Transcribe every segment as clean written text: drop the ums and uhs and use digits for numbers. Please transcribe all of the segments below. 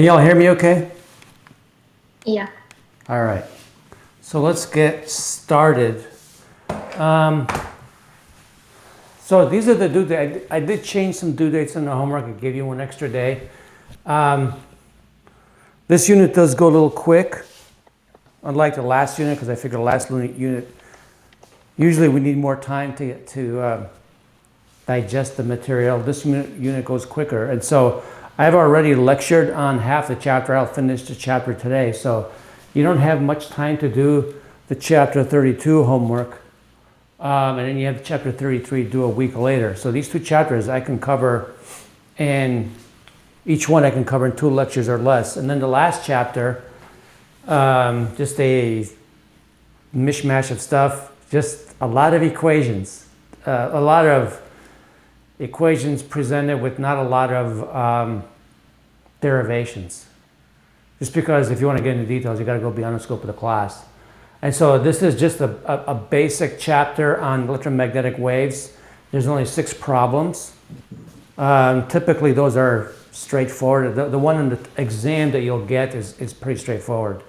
Can y'all hear me okay? Yeah. All right. So let's get started. So these are the due dates. I did change some due dates in the homework. I gave you one extra day. This unit does go a little quick, unlike the last unit, because I figured the last unit, usually we need more time to digest the material. This unit goes quicker. And so I've already lectured on half the chapter. I'll finish the chapter today. So you don't have much time to do the chapter 32 homework. And then you have chapter 33 due a week later. So these two chapters I can cover, and each one I can cover in 2 lectures or less. And then the last chapter, just a mishmash of stuff, just a lot of equations. A lot of equations presented with not a lot of derivations. Just because if you want to get into details, you got to go beyond the scope of the class. And so this is just a basic chapter on electromagnetic waves. There's only 6 problems. Typically those are straightforward. The one in the exam that you'll get is pretty straightforward.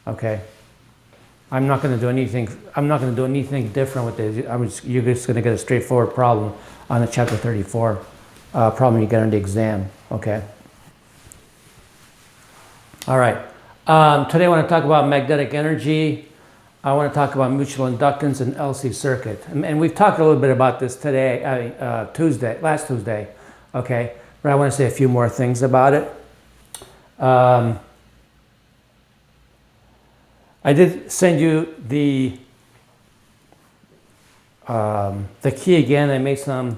Okay. I'm not going to do anything. I'm not going to do anything different with this. You're just going to get a straightforward problem on the chapter 34 problem you get on the exam. Okay. All right. Today I want to talk about magnetic energy. I want to talk about mutual inductance and LC circuit. And we've talked a little bit about this today, last Tuesday. Okay. But I want to say a few more things about it. I did send you the key again. I made some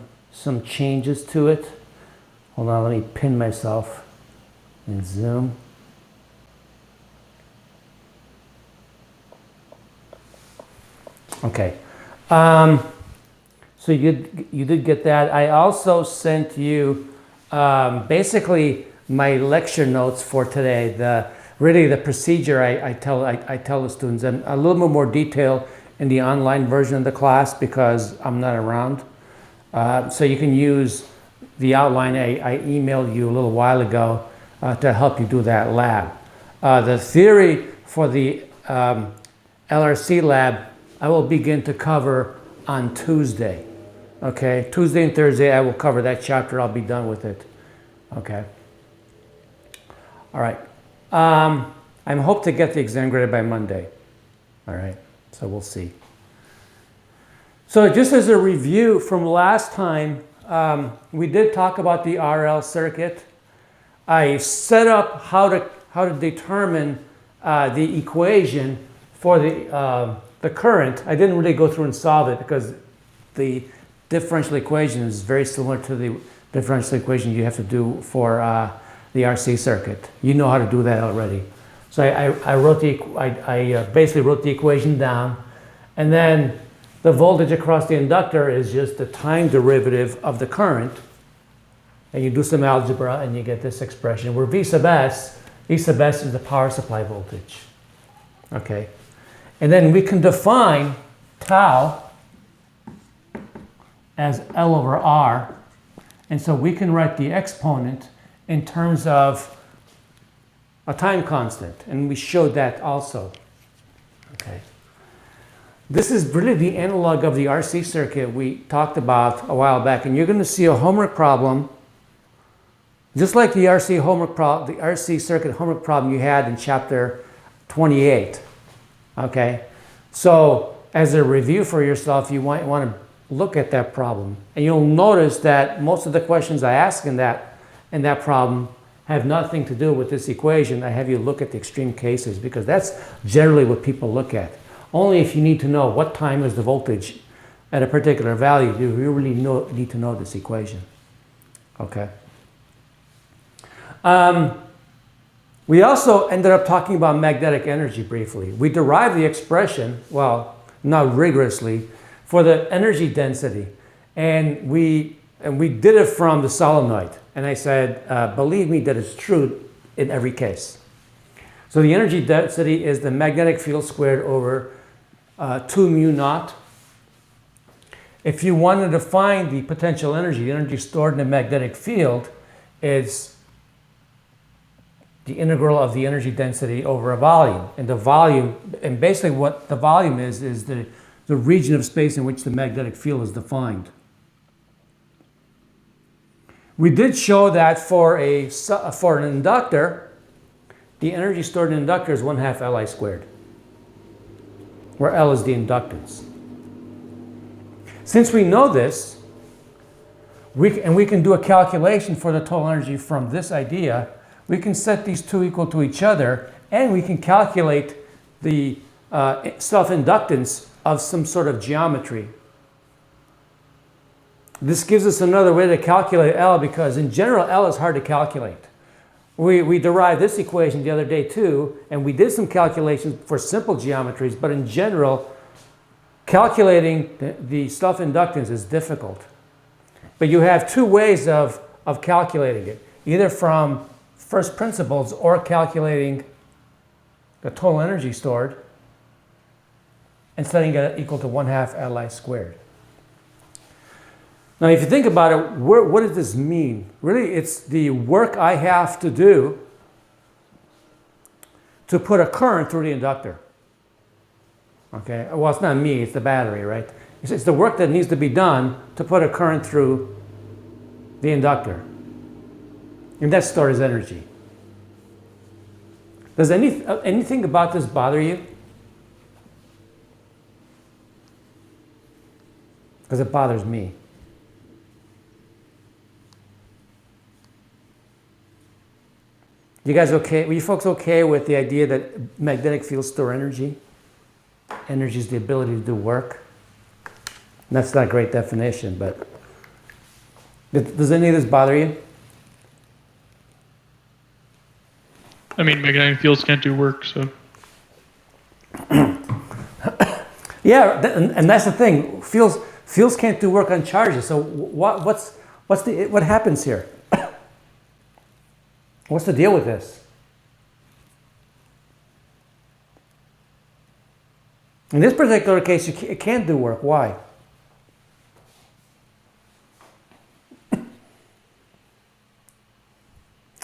changes to it. Hold on, let me pin myself in Zoom. Okay. So you did get that. I also sent you basically my lecture notes for today. Really the procedure I tell the students, and a little bit more detail in the online version of the class because I'm not around. So you can use the outline I emailed you a little while ago to help you do that lab. The theory for the LRC lab I will begin to cover on Tuesday. Okay, Tuesday and Thursday I will cover that chapter. I'll be done with it. Okay. All right. I hope to get the exam graded by Monday. All right, so we'll see. So just as a review from last time, we did talk about the RL circuit. I set up how to determine the equation for the current. I didn't really go through and solve it because the differential equation is very similar to the differential equation you have to do for the RC circuit. You know how to do that already. So I basically wrote the equation down, and then the voltage across the inductor is just the time derivative of the current, and you do some algebra and you get this expression where V sub S is the power supply voltage. Okay, and then we can define tau as L over R, and so we can write the exponent in terms of a time constant, and we showed that also. Okay. This is really the analog of the RC circuit we talked about a while back, and you're going to see a homework problem, just like the RC circuit homework problem you had in chapter 28. Okay, so as a review for yourself, you might want to look at that problem, and you'll notice that most of the questions I ask in that problem have nothing to do with this equation. I have you look at the extreme cases because that's generally what people look at. Only if you need to know what time is the voltage at a particular value do you really need to know this equation. Okay. We also ended up talking about magnetic energy briefly. We derived the expression, well, not rigorously, for the energy density, and we did it from the solenoid. And I said, believe me that it's true in every case. So the energy density is the magnetic field squared over 2 mu naught. If you wanted to find the potential energy, the energy stored in the magnetic field is the integral of the energy density over a volume. And the volume, and basically what the volume is the region of space in which the magnetic field is defined. We did show that for an inductor, the energy stored in an inductor is 1/2 Li squared, where L is the inductance. Since we know this, we can do a calculation for the total energy from this idea. We can set these two equal to each other, and we can calculate the self-inductance of some sort of geometry. This gives us another way to calculate L, because in general, L is hard to calculate. We derived this equation the other day too, and we did some calculations for simple geometries, but in general, calculating the self-inductance is difficult. But you have two ways of calculating it, either from first principles or calculating the total energy stored and setting it equal to 1/2 Li squared. Now, if you think about it, what does this mean? Really, it's the work I have to do to put a current through the inductor. Okay, well, it's not me, it's the battery, right? It's the work that needs to be done to put a current through the inductor. And that's stored as energy. Does anything about this bother you? Because it bothers me. You guys okay? Were you folks okay with the idea that magnetic fields store energy? Energy is the ability to do work. And that's not a great definition, but does any of this bother you? I mean, magnetic fields can't do work, so. Yeah, and that's the thing. Fields can't do work on charges. So what happens here? What's the deal with this? In this particular case, it can't do work. Why?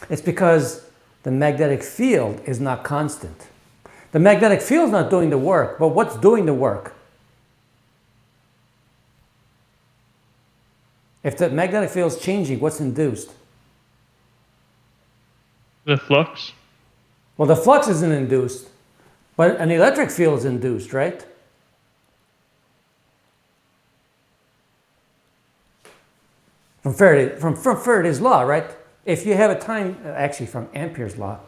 It's because the magnetic field is not constant. The magnetic field is not doing the work, but what's doing the work? If the magnetic field is changing, what's induced? The flux? Well, the flux isn't induced, but an electric field is induced, right? From Faraday's law, right? If you have a time, actually from Ampere's law.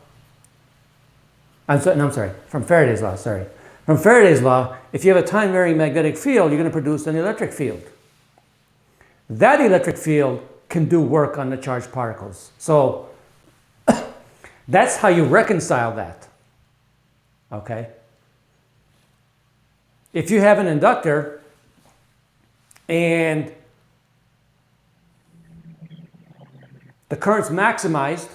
I'm sorry, from Faraday's law, sorry. From Faraday's law, if you have a time-varying magnetic field, you're going to produce an electric field. That electric field can do work on the charged particles. So that's how you reconcile that, okay? If you have an inductor and the current's maximized,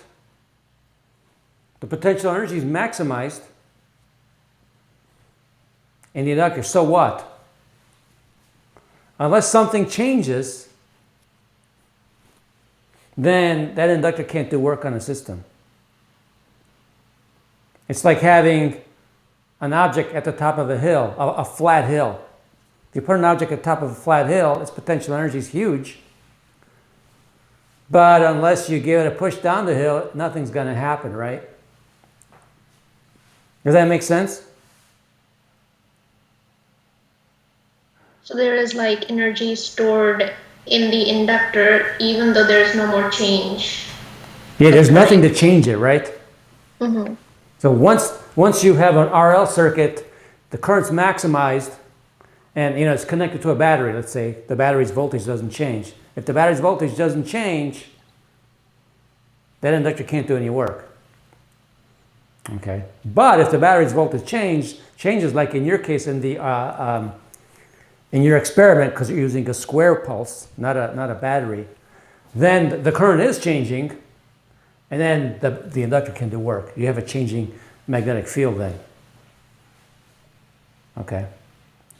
the potential energy is maximized in the inductor, so what? Unless something changes, then that inductor can't do work on a system. It's like having an object at the top of a hill, a flat hill. If you put an object at the top of a flat hill, its potential energy is huge. But unless you give it a push down the hill, nothing's going to happen, right? Does that make sense? So there is like energy stored in the inductor even though there's no more change. Yeah, there's nothing to change it, right? Mm-hmm. So once you have an RL circuit, the current's maximized, and it's connected to a battery. Let's say the battery's voltage doesn't change. If the battery's voltage doesn't change, that inductor can't do any work. Okay. But if the battery's voltage changes, like in your case in the in your experiment, because you're using a square pulse, not a battery, then the current is changing. And then the inductor can do work. You have a changing magnetic field then. Okay?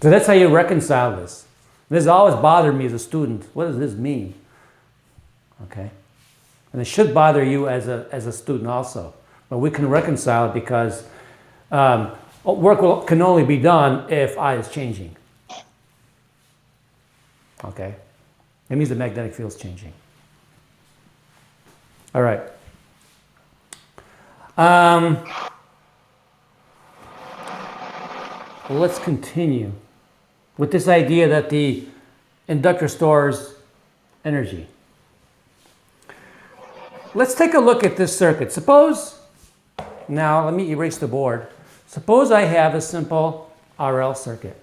So that's how you reconcile this. This has always bothered me as a student. What does this mean? Okay? And it should bother you as a student also. But we can reconcile it because work can only be done if I is changing. Okay? It means the magnetic field is changing. All right. Let's continue with this idea that the inductor stores energy. Let's take a look at this circuit. Suppose, now let me erase the board. Suppose I have a simple RL circuit.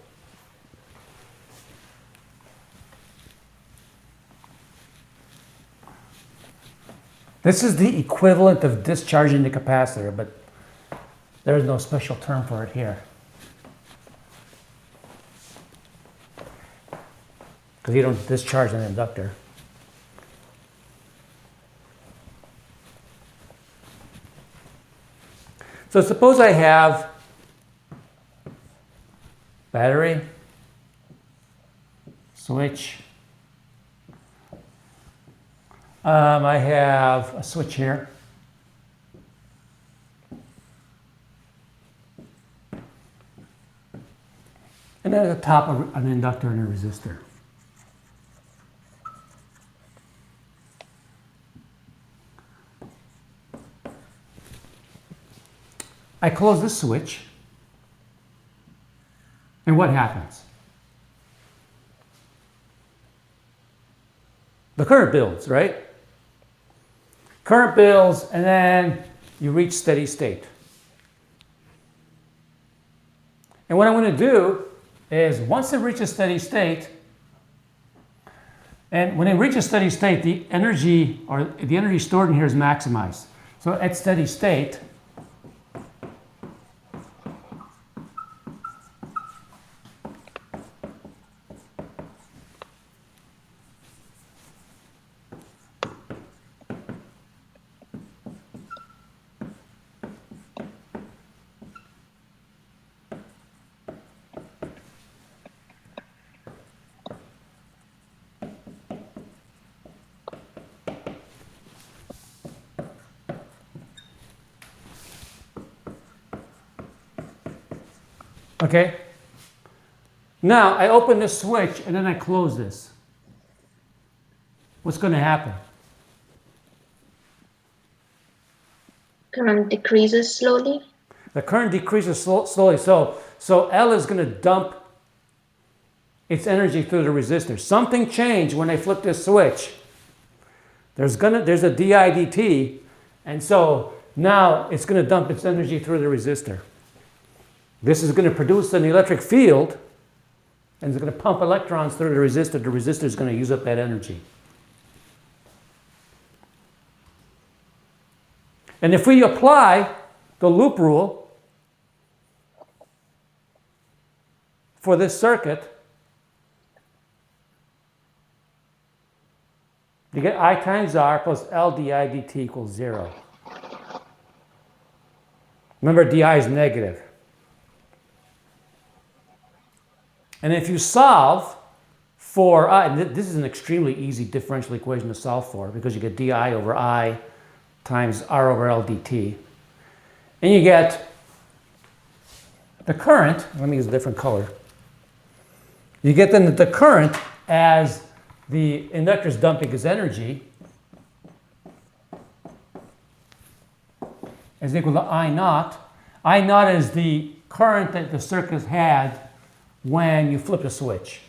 This is the equivalent of discharging the capacitor, but there is no special term for it here. Because you don't discharge an inductor. So suppose I have battery, switch. I have a switch here. And then at the top, an inductor and a resistor. I close this switch, and what happens? The current builds, right? Current builds, and then you reach steady state. And what I'm going to do is, once it reaches steady state, and when it reaches steady state, the energy stored in here is maximized. So at steady state, okay? Now, I open this switch and then I close this. What's going to happen? Current decreases slowly. The current decreases slowly. So L is going to dump its energy through the resistor. Something changed when I flip this switch. There's a dI/dt, and so now it's going to dump its energy through the resistor. This is going to produce an electric field, and it's going to pump electrons through the resistor. The resistor is going to use up that energy. And if we apply the loop rule for this circuit, you get I times R plus L dI dt equals 0. Remember, dI is negative. And if you solve for I, and this is an extremely easy differential equation to solve for, because you get dI over I times R over L dt. And you get the current, let me use a different color. You get then the current as the inductor is dumping its energy is equal to I naught. I naught is the current that the circuit had when you flip a switch.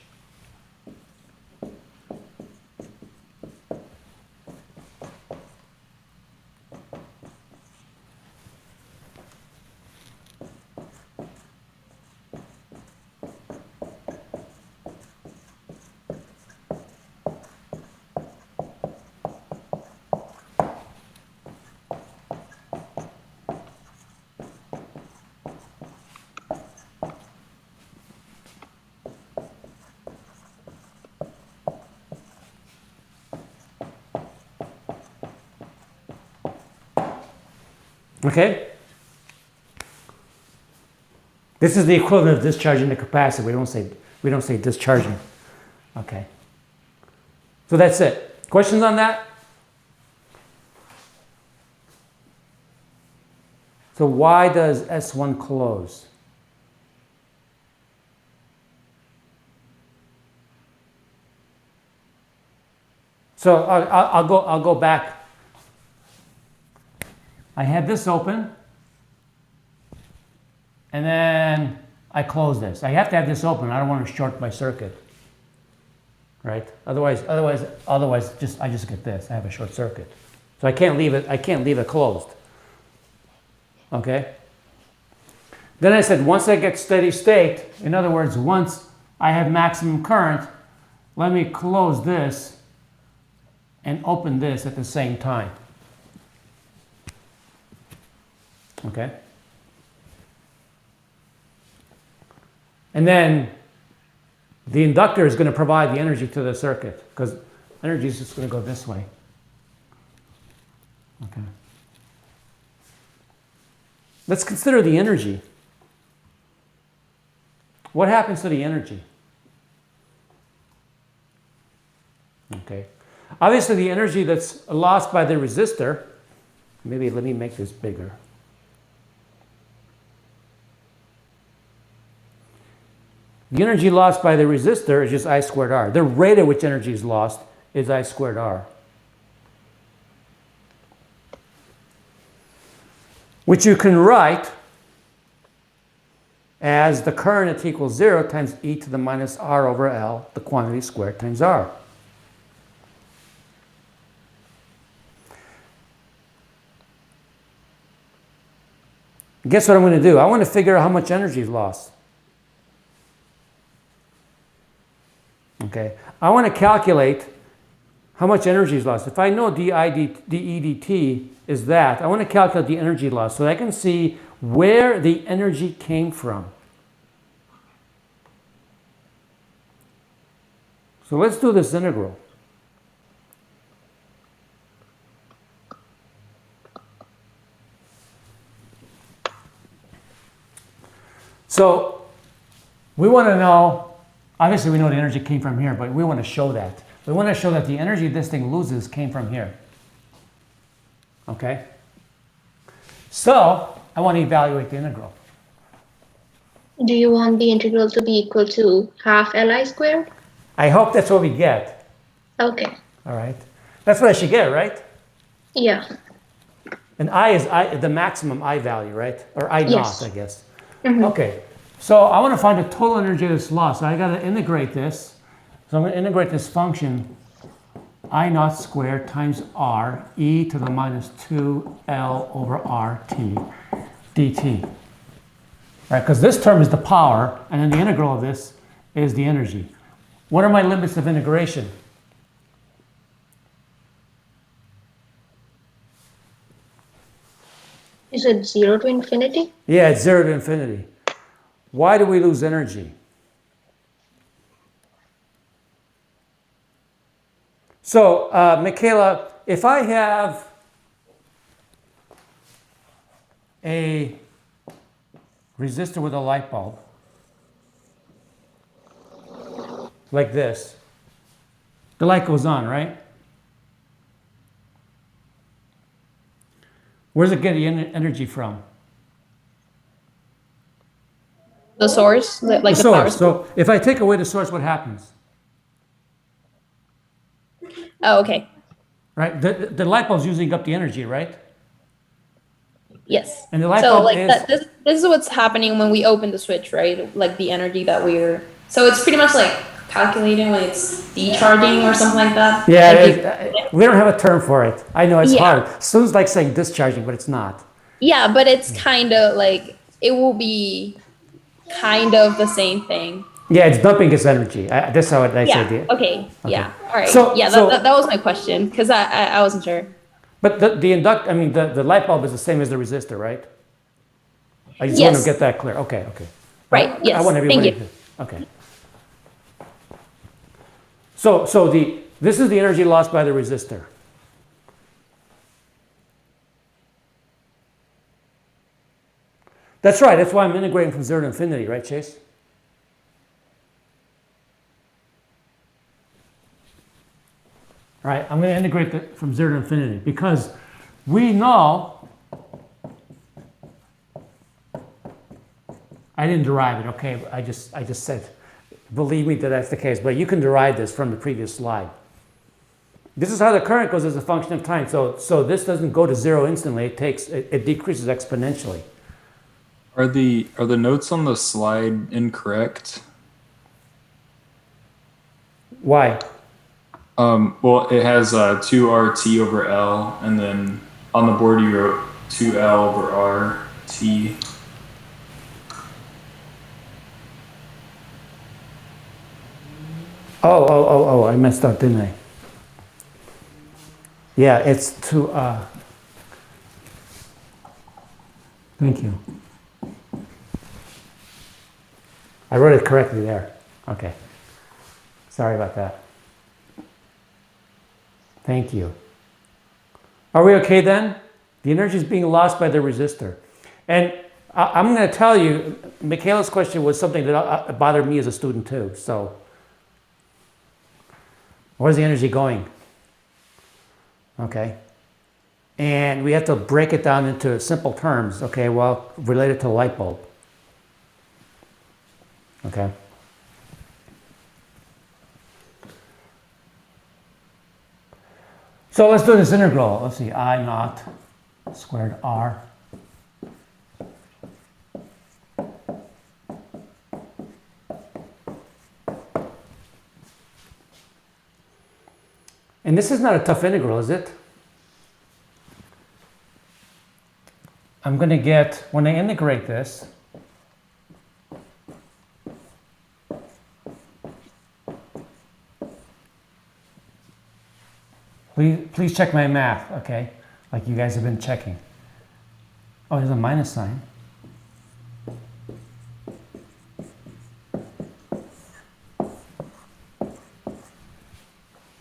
Okay? This is the equivalent of discharging the capacitor. We don't say discharging. Okay. So that's it. Questions on that? So why does S1 close? So I'll go back. I had this open, and then I close this. I have to have this open. I don't want to short my circuit, right? Otherwise, I just get this. I have a short circuit, so I can't leave it closed. Okay. Then I said once I get steady state, in other words, once I have maximum current, let me close this and open this at the same time. Okay. And then the inductor is going to provide the energy to the circuit because energy is just going to go this way. Okay. Let's consider the energy. What happens to the energy? Okay. Obviously, the energy that's lost by the resistor, maybe let me make this bigger. The energy lost by the resistor is just I squared R. The rate at which energy is lost is I squared R. Which you can write as the current at t equals 0 times e to the minus r over L, the quantity squared times R. Guess what I'm going to do? I want to figure out how much energy is lost. Okay, I want to calculate how much energy is lost. If I know dE dt is that, I want to calculate the energy loss so I can see where the energy came from. So let's do this integral. So we want to know, obviously we know the energy came from here, but we want to show that. We want to show that the energy this thing loses came from here. Okay? So I want to evaluate the integral. Do you want the integral to be equal to half Li squared? I hope that's what we get. Okay. All right. That's what I should get, right? Yeah. And I is the maximum I value, right? Or I Yes. naught, I guess. Mm-hmm. Okay. So I want to find the total energy that's lost. So I got to integrate this. So I'm going to integrate this function I naught squared times R e to the minus 2L over RT dt. Right? Because this term is the power, and then the integral of this is the energy. What are my limits of integration? Is it 0 to infinity? Yeah, it's 0 to infinity. Why do we lose energy? So, Michaela, if I have a resistor with a light bulb, like this, the light goes on, right? Where's it getting energy from? The source, like The the power source. source. So if I take away the source, what happens? Oh, okay. Right? The light bulb's using up the energy, right? Yes. And the light So bulb like is... that, this is what's happening when we open the switch, right? Like the energy that we're. So it's pretty much like calculating when it's decharging or something like that. Yeah, Like we don't have a term for it. I know it's Yeah. hard. Sounds like saying discharging, but it's not. Yeah, but it's kind of like it will be kind of the same thing. Yeah, it's dumping its energy. That's how I Yeah. say it. Okay. Yeah. All right. So- yeah. so- That was my question because I wasn't sure. But the light bulb is the same as the resistor, right? I just want Yes. to get that clear. Okay. Right. I Yes. want everybody Thank you. Okay. So this is the energy lost by the resistor. That's right. That's why I'm integrating from 0 to infinity, right, Chase? All right, I'm going to integrate from 0 to infinity because we know I didn't derive it, okay? I just said, believe me that that's the case. But you can derive this from the previous slide. This is how the current goes as a function of time. So this doesn't go to zero instantly. It decreases exponentially. Are the notes on the slide incorrect? Why? Well, it has 2RT over L, and then on the board you wrote 2L over RT. Oh, I messed up, didn't I? Yeah, it's to, thank you. I wrote it correctly there. Okay. Sorry about that. Thank you. Are we okay then? The energy is being lost by the resistor. And I'm going to tell you, Michaela's question was something that bothered me as a student too. So, where's the energy going? Okay. And we have to break it down into simple terms. Okay, well, related to a light bulb. Okay. So let's do this integral. Let's see, I naught squared r. And this is not a tough integral, is it? I'm going to get, when I integrate this, please check my math, okay? Like you guys have been checking. Oh, there's a minus sign.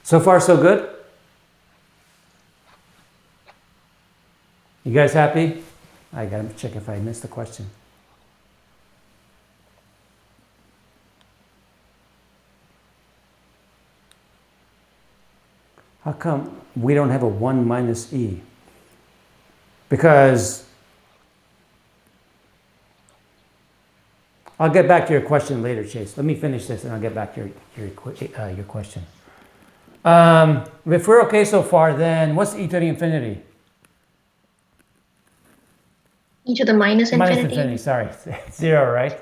So far, so good? You guys happy? I gotta check if I missed the question. How come we don't have a 1 minus e? Because I'll get back to your question later, Chase. Let me finish this and I'll get back to your question. If we're okay so far, then what's e to the infinity? E to the minus infinity. Minus infinity, sorry. 0, right?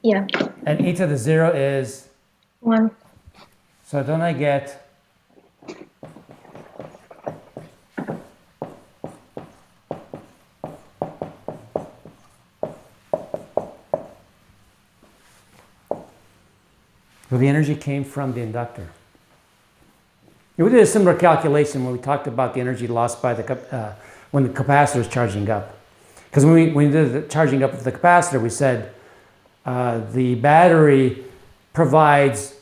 Yeah. And e to the 0 is? 1. So don't I get so the energy came from the inductor. We did a similar calculation when we talked about the energy lost by the when the capacitor is charging up. Because when we did the charging up of the capacitor, we said the battery provides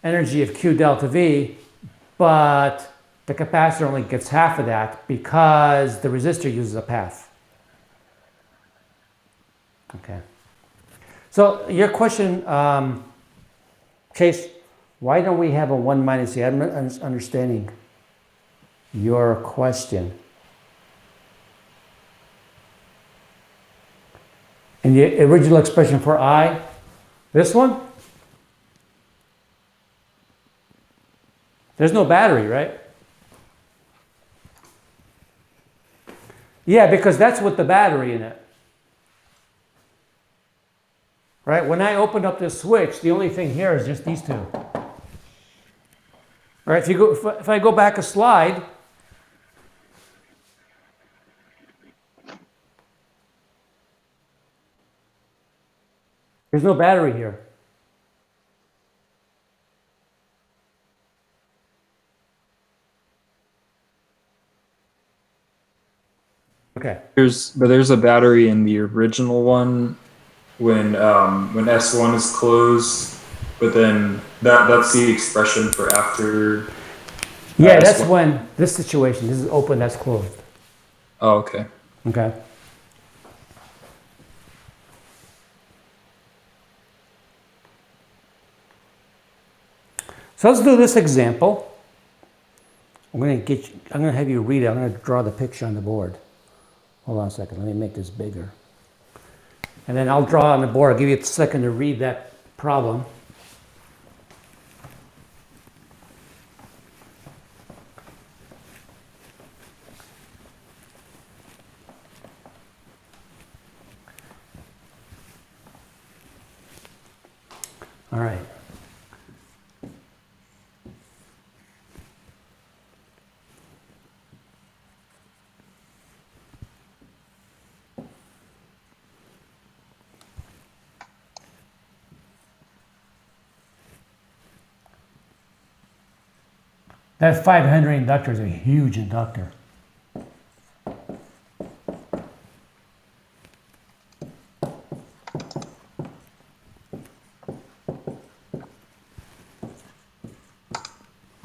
energy of Q delta V, but the capacitor only gets half of that because the resistor uses a path. Okay. So your question, Chase, why don't we have a 1 minus e? I'm not understanding your question. And the original expression for I, this one? There's no battery, right? Yeah, because that's with the battery in it. Right? When I open up this switch, the only thing here is just these two. All right, if I go back a slide, there's no battery here. Okay. There's a battery in the original one when S1 is closed, but then that's the expression for after. Yeah, that's S1. When this situation, this is open, that's closed. Oh, okay. Okay. So let's do this example. I'm going to have you read it. I'm going to draw the picture on the board. Hold on a second. Let me make this bigger. And then I'll draw on the board. I'll give you a second to read that problem. All right. That 500 inductor is a huge inductor.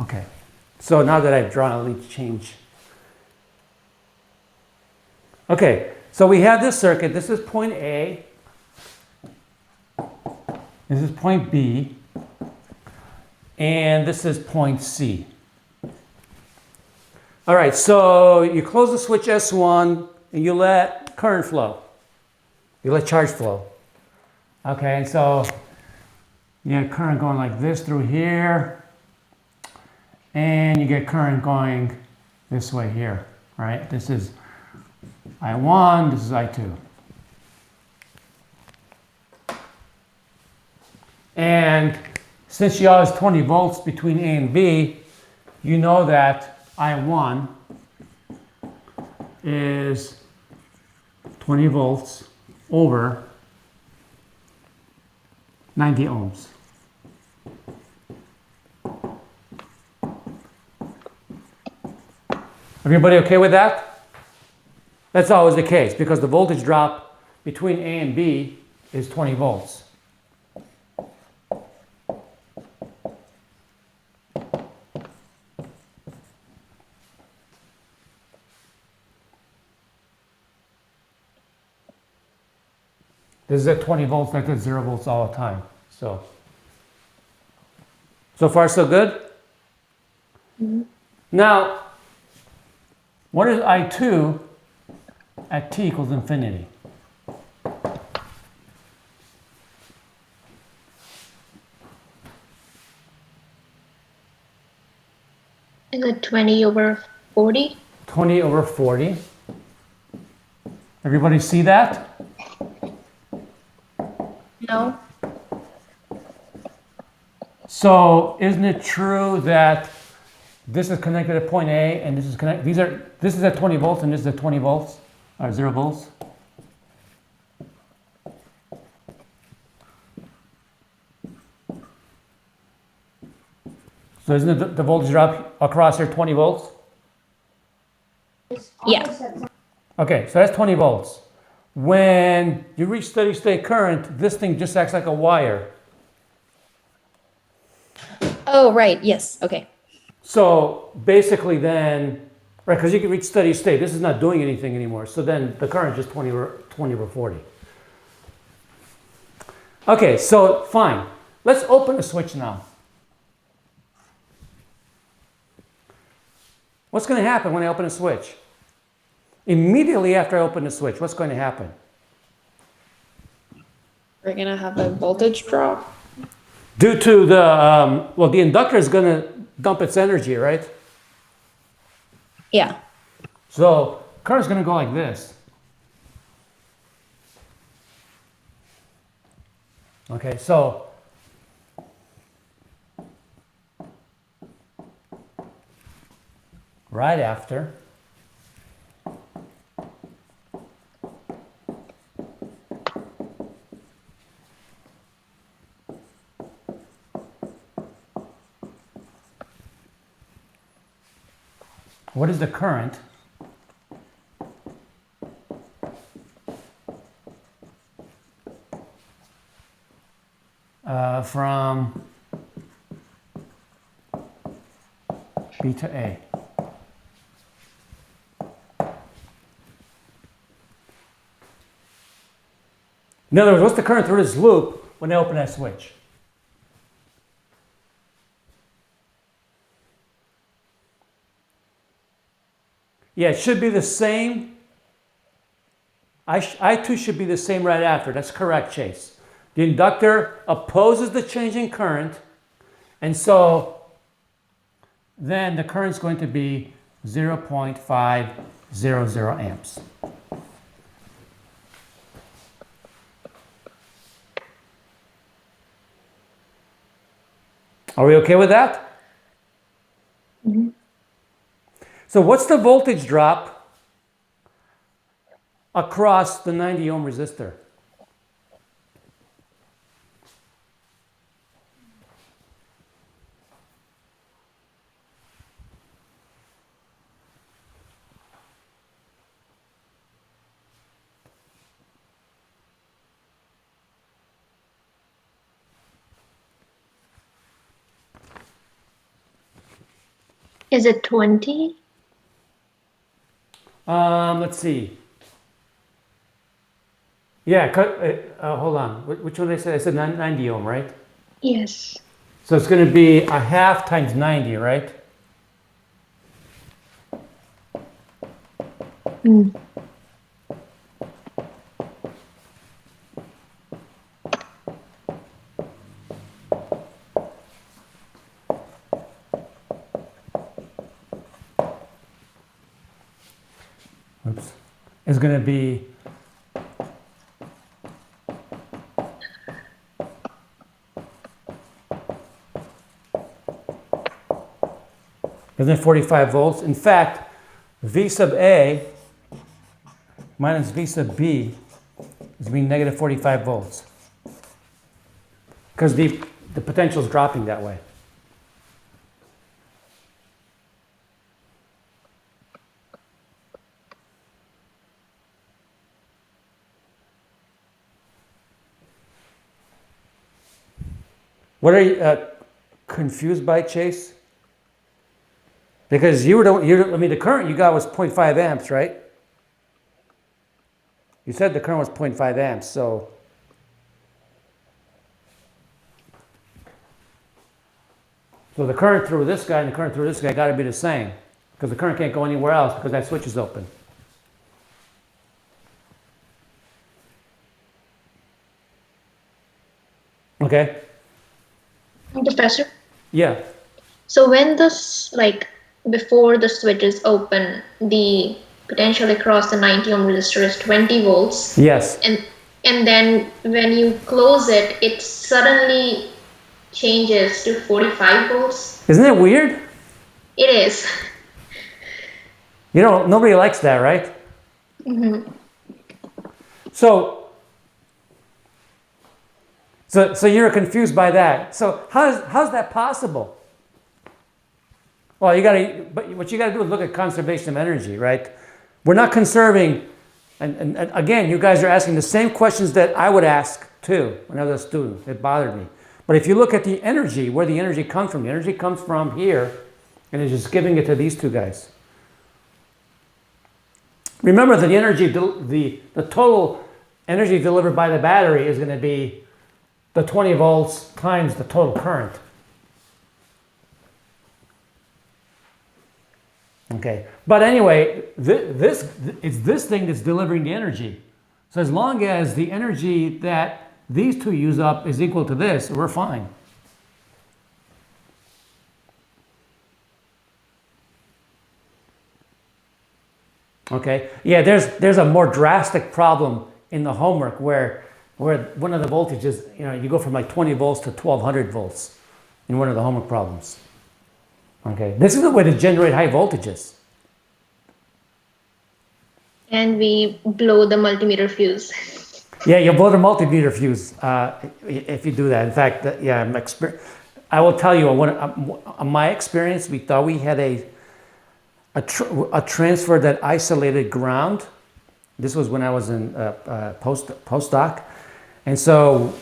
Okay, so now that I've drawn, I'll need to change. Okay, so we have this circuit. This is point A. This is point B. And this is point C. All right, so you close the switch S1 and you let current flow. You let charge flow. Okay, and so you get current going like this through here. And you get current going this way here, right? This is I1, this is I2. And since you always 20 volts between A and B, you know that I1 is 20 volts over 90 ohms. Everybody okay with that? That's always the case because the voltage drop between A and B is 20 volts. This is at 20 volts, like at 0 volts all the time. So far so good? Mm-hmm. Now, what is I2 at t equals infinity? Is it 20 over 40? 20 over 40. Everybody see that? No. So isn't it true that this is connected at point A and this is connected? This is at 20 volts and this is at 20 volts or 0 volts. So isn't it the voltage drop across here 20 volts? Yeah. Okay, so that's 20 volts. When you reach steady state current, this thing just acts like a wire. Oh, right. Yes. Okay. So basically then, right, because you can reach steady state, this is not doing anything anymore. So then the current is just 20 over 40. Okay, so fine. Let's open the switch now. What's going to happen when I open a switch? Immediately after I open the switch, what's going to happen? We're going to have a voltage drop. Due to the, well, the inductor is going to dump its energy, right? Yeah. So current's going to go like this. Okay, so right after what is the current from B to A? In other words, what's the current through this loop when I open that switch? Yeah, it should be the same I2 should be the same right after. That's correct, Chase. The inductor opposes the change in current, and so then the current's going to be 0.500 amps. Are we okay with that? Mhm. So what's the voltage drop across the 90 ohm resistor? Is it 20? Let's see. Yeah, hold on. Which one did I say? I said 90 ohm, right? Yes. So it's going to be a half times 90, right? Mm. Oops. Is going to be isn't it 45 volts? In fact, V sub A minus V sub B is going to be negative 45 volts. Because the potential is dropping that way. What are you confused by, Chase? Because the current you got was 0.5 amps, right? You said the current was 0.5 amps, so the current through this guy and the current through this guy got to be the same, because the current can't go anywhere else because that switch is open. Okay? Professor? Yeah. So when this, like, before the switch is open, the potential across the 90 ohm resistor is 20 volts. Yes. And then when you close it, it suddenly changes to 45 volts. Isn't it weird? It is. You know, nobody likes that, right? Mm-hmm. So you're confused by that. So how's that possible? Well, but what you gotta do is look at conservation of energy, right? We're not conserving, and again, you guys are asking the same questions that I would ask too when I was a student. It bothered me. But if you look at the energy, where the energy comes from, the energy comes from here, and it's just giving it to these two guys. Remember that the energy, the total energy delivered by the battery is going to be the 20 volts times the total current. Okay, but anyway, it's this thing that's delivering the energy. So as long as the energy that these two use up is equal to this, we're fine. Okay, yeah, there's a more drastic problem in the homework where one of the voltages, you go from like 20 volts to 1200 volts in one of the homework problems. Okay, this is the way to generate high voltages. And we blow the multimeter fuse. Yeah, you blow the multimeter fuse if you do that. In fact, I will tell you, on my experience, we thought we had a transfer that isolated ground. This was when I was in postdoc, and so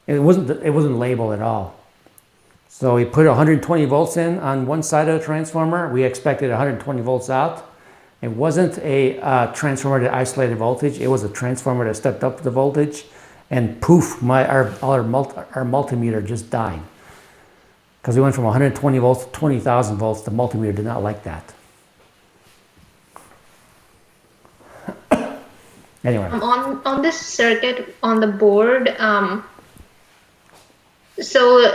it wasn't labeled at all. So we put 120 volts in on one side of the transformer. We expected 120 volts out. It wasn't a transformer that isolated voltage. It was a transformer that stepped up the voltage, and poof, our multimeter just died. Because we went from 120 volts to 20,000 volts. The multimeter did not like that. Anyway, On this circuit on the board, so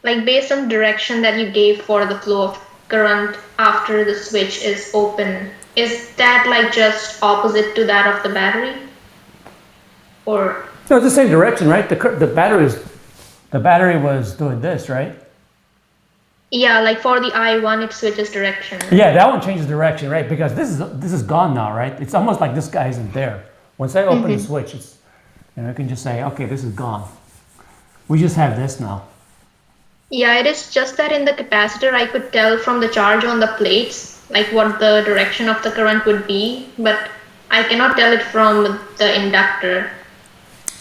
like based on direction that you gave for the flow of current after the switch is open, is that like just opposite to that of the battery? Or no, it's the same direction, right? The battery was doing this, right? yeah, like for the I1 it switches direction. Yeah, that one changes direction, right? Because this is gone now, right? It's almost like this guy isn't there. Once I open the switch, it's, you know, I can just say, okay, this is gone. We just have this now. Yeah, it is just that in the capacitor I could tell from the charge on the plates like what the direction of the current would be, but I cannot tell it from the inductor.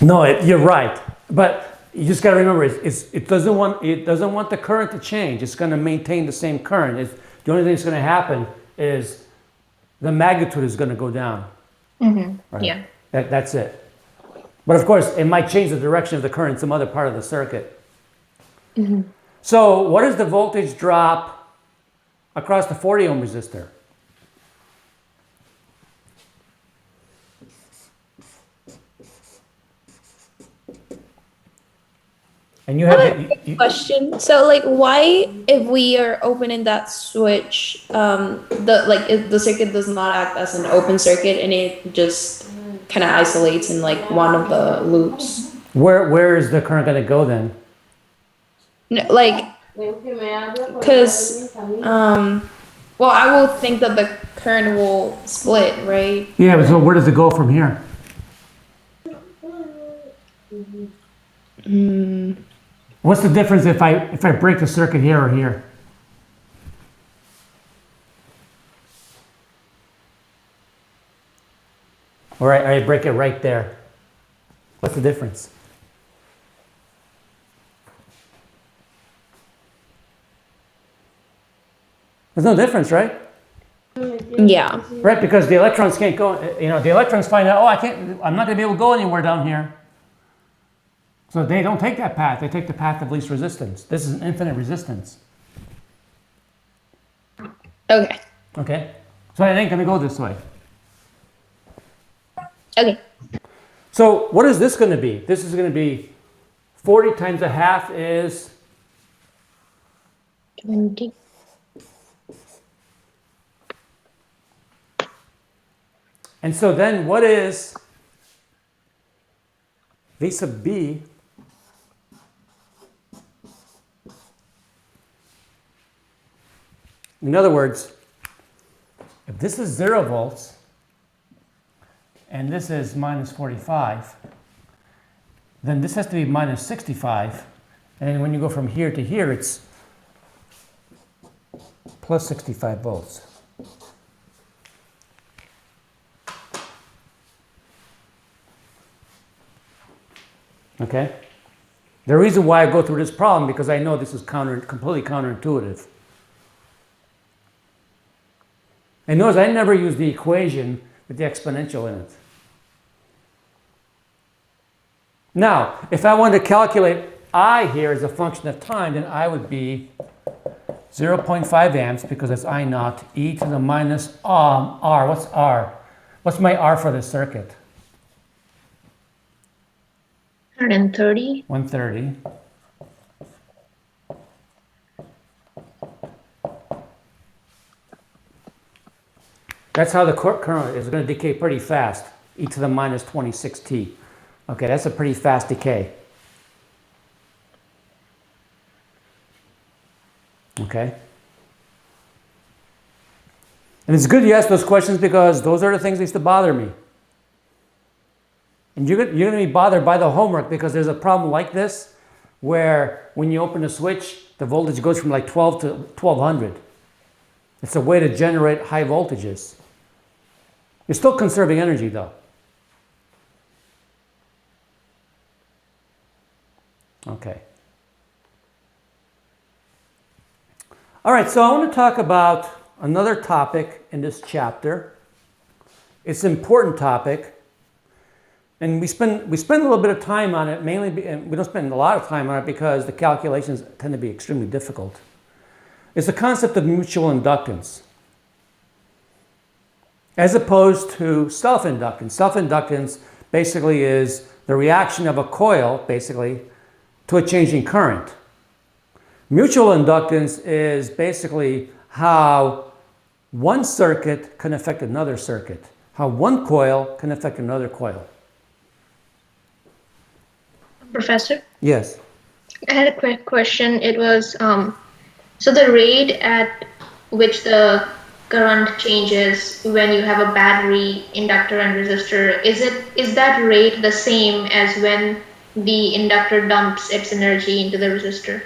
No, you're right, but you just got to remember, it doesn't want the current to change. It's going to maintain the same current. The only thing that's going to happen is the magnitude is going to go down. Right? Yeah. That's it. But of course, it might change the direction of the current in some other part of the circuit. So, what is the voltage drop across the 40 ohm resistor? And you have Question. So, like, why, if we are opening that switch, the circuit does not act as an open circuit, and it just kind of isolates in like one of the loops? where is the current going to go then? No, like, because well, I will think that the current will split, right? Yeah, but so where does it go from here? What's the difference if I break the circuit here or here? Or I break it right there. What's the difference? There's no difference, right? Yeah. Right, because the electrons can't go, you know, the electrons find out, I'm not going to be able to go anywhere down here. So they don't take that path. They take the path of least resistance. This is an infinite resistance. Okay. Okay? So it ain't going to go this way. Okay. So what is this going to be? This is going to be 40 times a half is 20. And so then what is V sub B in other words, if this is 0 volts and this is minus 45, then this has to be minus 65. And when you go from here to here, it's plus 65 volts. Okay? The reason why I go through this problem because I know this is completely counterintuitive. And notice I never use the equation with the exponential in it. Now, if I wanted to calculate I here as a function of time, then I would be 0.5 amps because it's I naught e to the minus R. What's R? What's my R for this circuit? 130. 130. That's how the current is going to decay pretty fast, e to the minus 26t. Okay, that's a pretty fast decay. Okay? And it's good you ask those questions because those are the things that used to bother me. And you're going to be bothered by the homework because there's a problem like this where when you open the switch, the voltage goes from like 12 to 1200. It's a way to generate high voltages. You're still conserving energy though. Okay. All right, so I want to talk about another topic in this chapter. It's an important topic. And we spend a little bit of time on it, mainly, and we don't spend a lot of time on it because the calculations tend to be extremely difficult. It's the concept of mutual inductance. as opposed to self-inductance. Self-inductance basically is the reaction of a coil, basically, to a changing current. Mutual inductance is basically how one circuit can affect another circuit, how one coil can affect another coil. Professor, Yes. I had a quick question. It was so the rate at which the current changes when you have a battery, inductor, and resistor, is that rate the same as when the inductor dumps its energy into the resistor?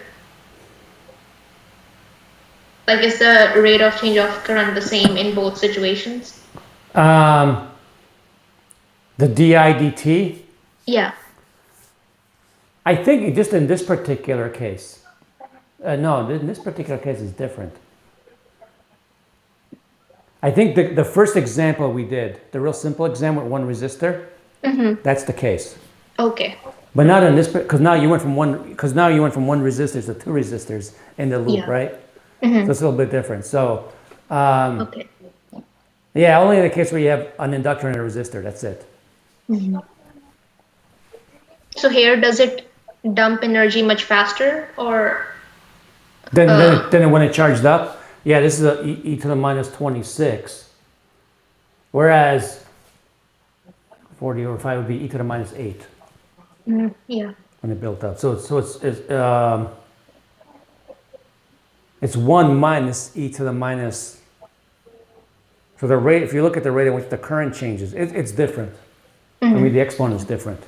Like, is the rate of change of current the same in both situations? The DIDT, Yeah. I think just in this particular case, no, in this particular case is different. I think the first example we did, the real simple example with one resistor, that's the case. Okay. But not in this, because now you went from one resistors to two resistors in the loop, Yeah. right? So it's a little bit different. So, Okay. yeah, only in the case where you have an inductor and a resistor, that's it. So here, does it dump energy much faster, or Then when it charged up, yeah, this is a e to the minus 26. Whereas 40 over 5 would be e to the minus 8 yeah. when it built up. So it's 1 minus e to the minus. So the rate, if you look at the rate at which the current changes, it's different. I mean, the exponent is different.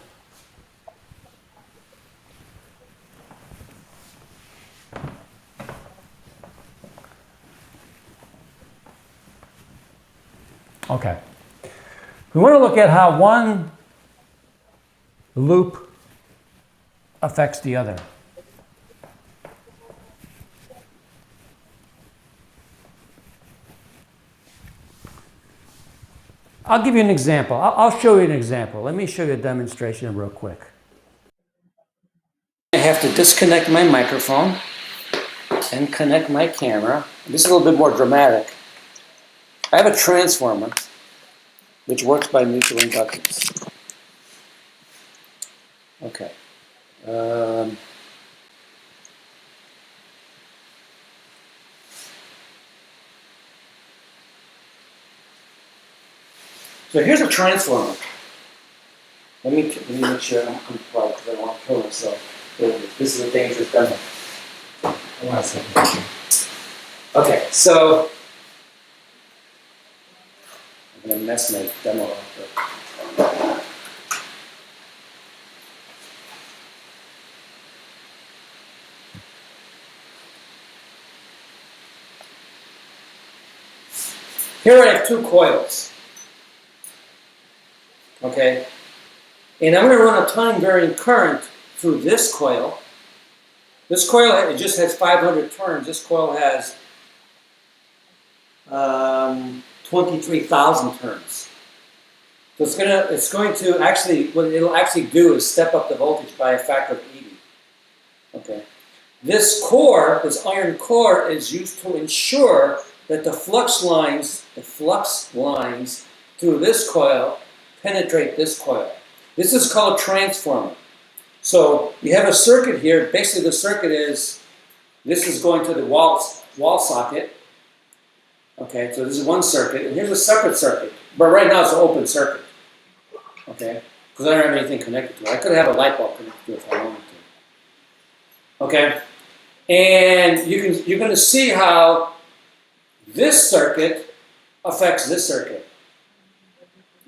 Okay. We want to look at how one loop affects the other. I'll give you an example. I'll show you an example. Let me show you a demonstration real quick. I have to disconnect my microphone and connect my camera. This is a little bit more dramatic. I have a transformer which works by mutual inductance. Okay. So here's a transformer. Let me make sure I'm plugged because I don't want to kill myself. This is a dangerous demo. Hold on a second. Okay, so I'm going to mess my demo up. Here I have two coils. Okay, and I'm going to run a time varying current through this coil. This coil, it just has 500 turns. This coil has 23,000 turns. So it's going to actually, what it'll actually do is step up the voltage by a factor of 80. Okay, this core, this iron core, is used to ensure that the flux lines through this coil penetrate this coil. This is called transformer. So you have a circuit here. Basically, the circuit is, this is going to the wall socket. Okay, so this is one circuit, and here's a separate circuit. But right now it's an open circuit. Okay, because I don't have anything connected to it. I could have a light bulb connected to it if I wanted to. Okay, and you're going to see how this circuit affects this circuit.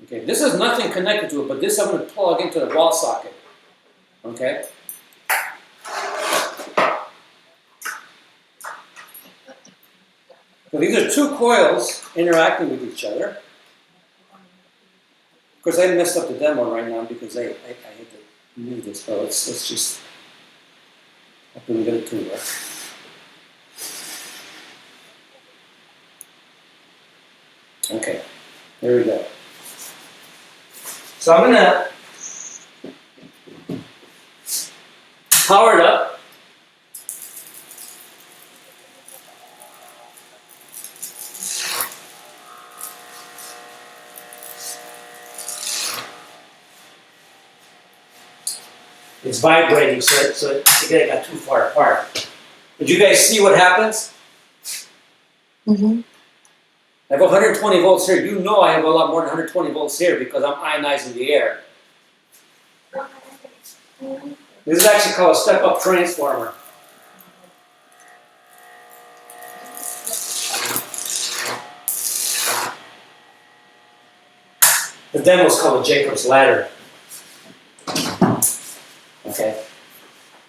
Okay, this is nothing connected to it, but this I'm going to plug into the wall socket. Okay. So these are two coils interacting with each other. Of course, I messed up the demo right now because I had to move this. So let's just hope we can get it to work. Okay, there we go. So I'm going to power it up. It's vibrating, so it got too far apart. Did you guys see what happens? Mm-hmm. I have 120 volts here. You know I have a lot more than 120 volts here because I'm ionizing the air. This is actually called a step-up transformer. The demo is called the Jacob's Ladder. Okay.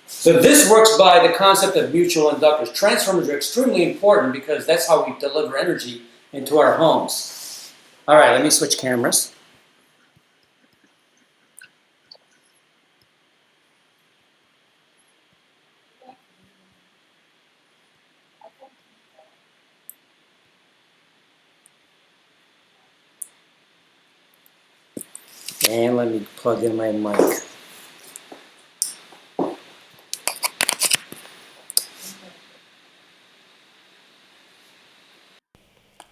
So this works by the concept of mutual inductors. Transformers are extremely important because that's how we deliver energy into our homes. All right, let me switch cameras. And let me plug in my mic.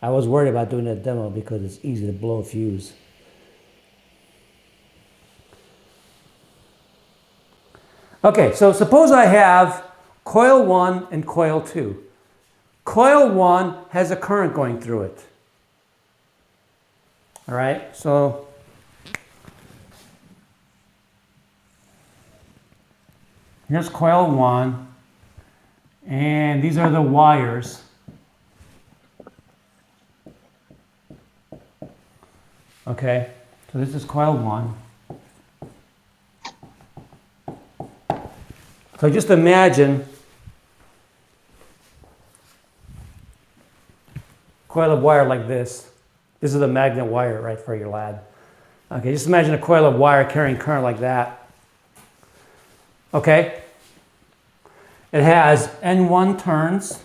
I was worried about doing a demo because it's easy to blow a fuse. Okay, so suppose I have coil 1 and coil 2. Coil 1 has a current going through it. All right, so here's coil 1, and these are the wires. Okay, so this is coil 1. So just imagine coil of wire like this. This is a magnet wire, right, for your lad. Okay, just imagine a coil of wire carrying current like that. Okay? It has N1 turns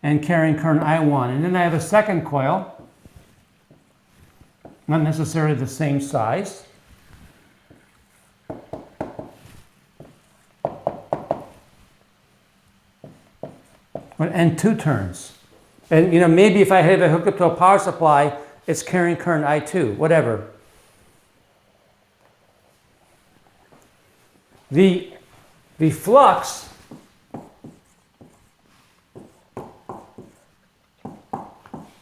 and carrying current I1. And then I have a second coil, not necessarily the same size. But N2 turns. And you know, maybe if I have it hooked up to a power supply, it's carrying current I2, whatever. The flux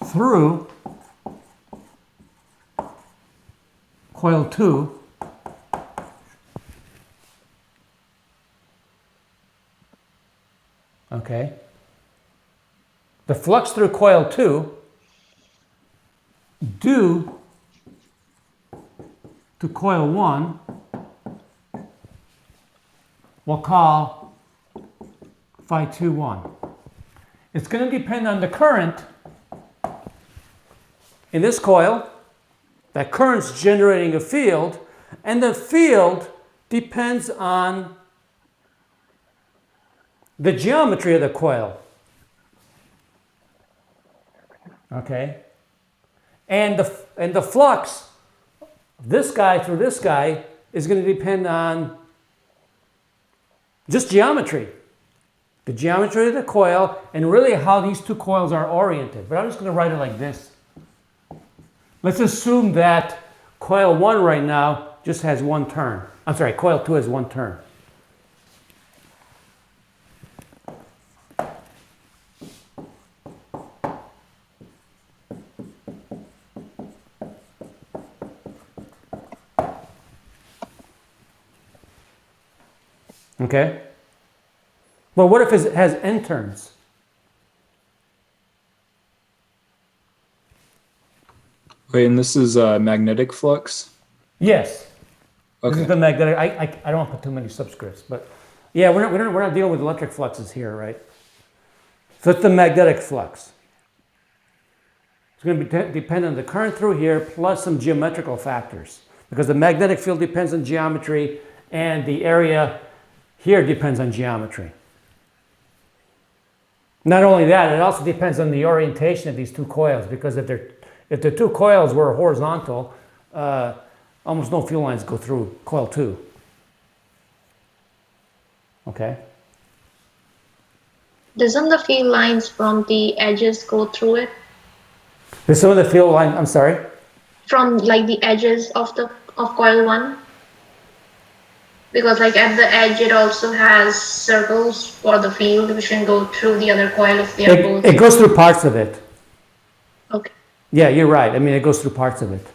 through coil 2 okay. The flux through coil 2 due to coil 1 we'll call phi 2-1. It's going to depend on the current in this coil. That current's generating a field, and the field depends on the geometry of the coil. Okay? And the flux, this guy through this guy, is going to depend on just geometry. The geometry of the coil, and really how these two coils are oriented. But I'm just going to write it like this. Let's assume that coil 1 right now just has one turn. I'm sorry, coil 2 has one turn. Okay? Well, what if it has n turns? Wait, and this is magnetic flux? Yes. Okay. This is the magnetic. I don't want to put too many subscripts, but yeah, we're not dealing with electric fluxes here, right? So it's the magnetic flux. It's going to be dependent on the current through here plus some geometrical factors, because the magnetic field depends on geometry and the area here depends on geometry. Not only that, it also depends on the orientation of these two coils, because if the two coils were horizontal, almost no fuel lines go through coil 2. Okay? Doesn't the field lines from the edges go through it? There's some of the field line, I'm sorry? From like the edges of coil 1? Because like at the edge, it also has circles for the field, which can go through the other coil if they are both. It goes through parts of it. Okay. Yeah, you're right. I mean, it goes through parts of it.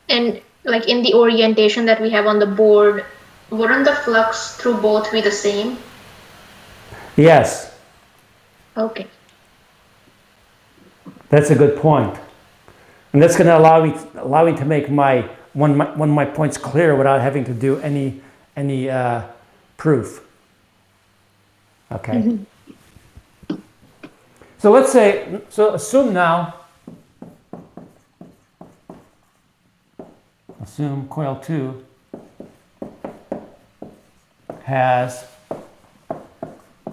And like in the orientation that we have on the board, wouldn't the flux through both be the same? Yes, Okay. that's a good point. And that's going to allow me to make one of my points clear without having to do any proof. Okay. So let's say, assume coil 2 has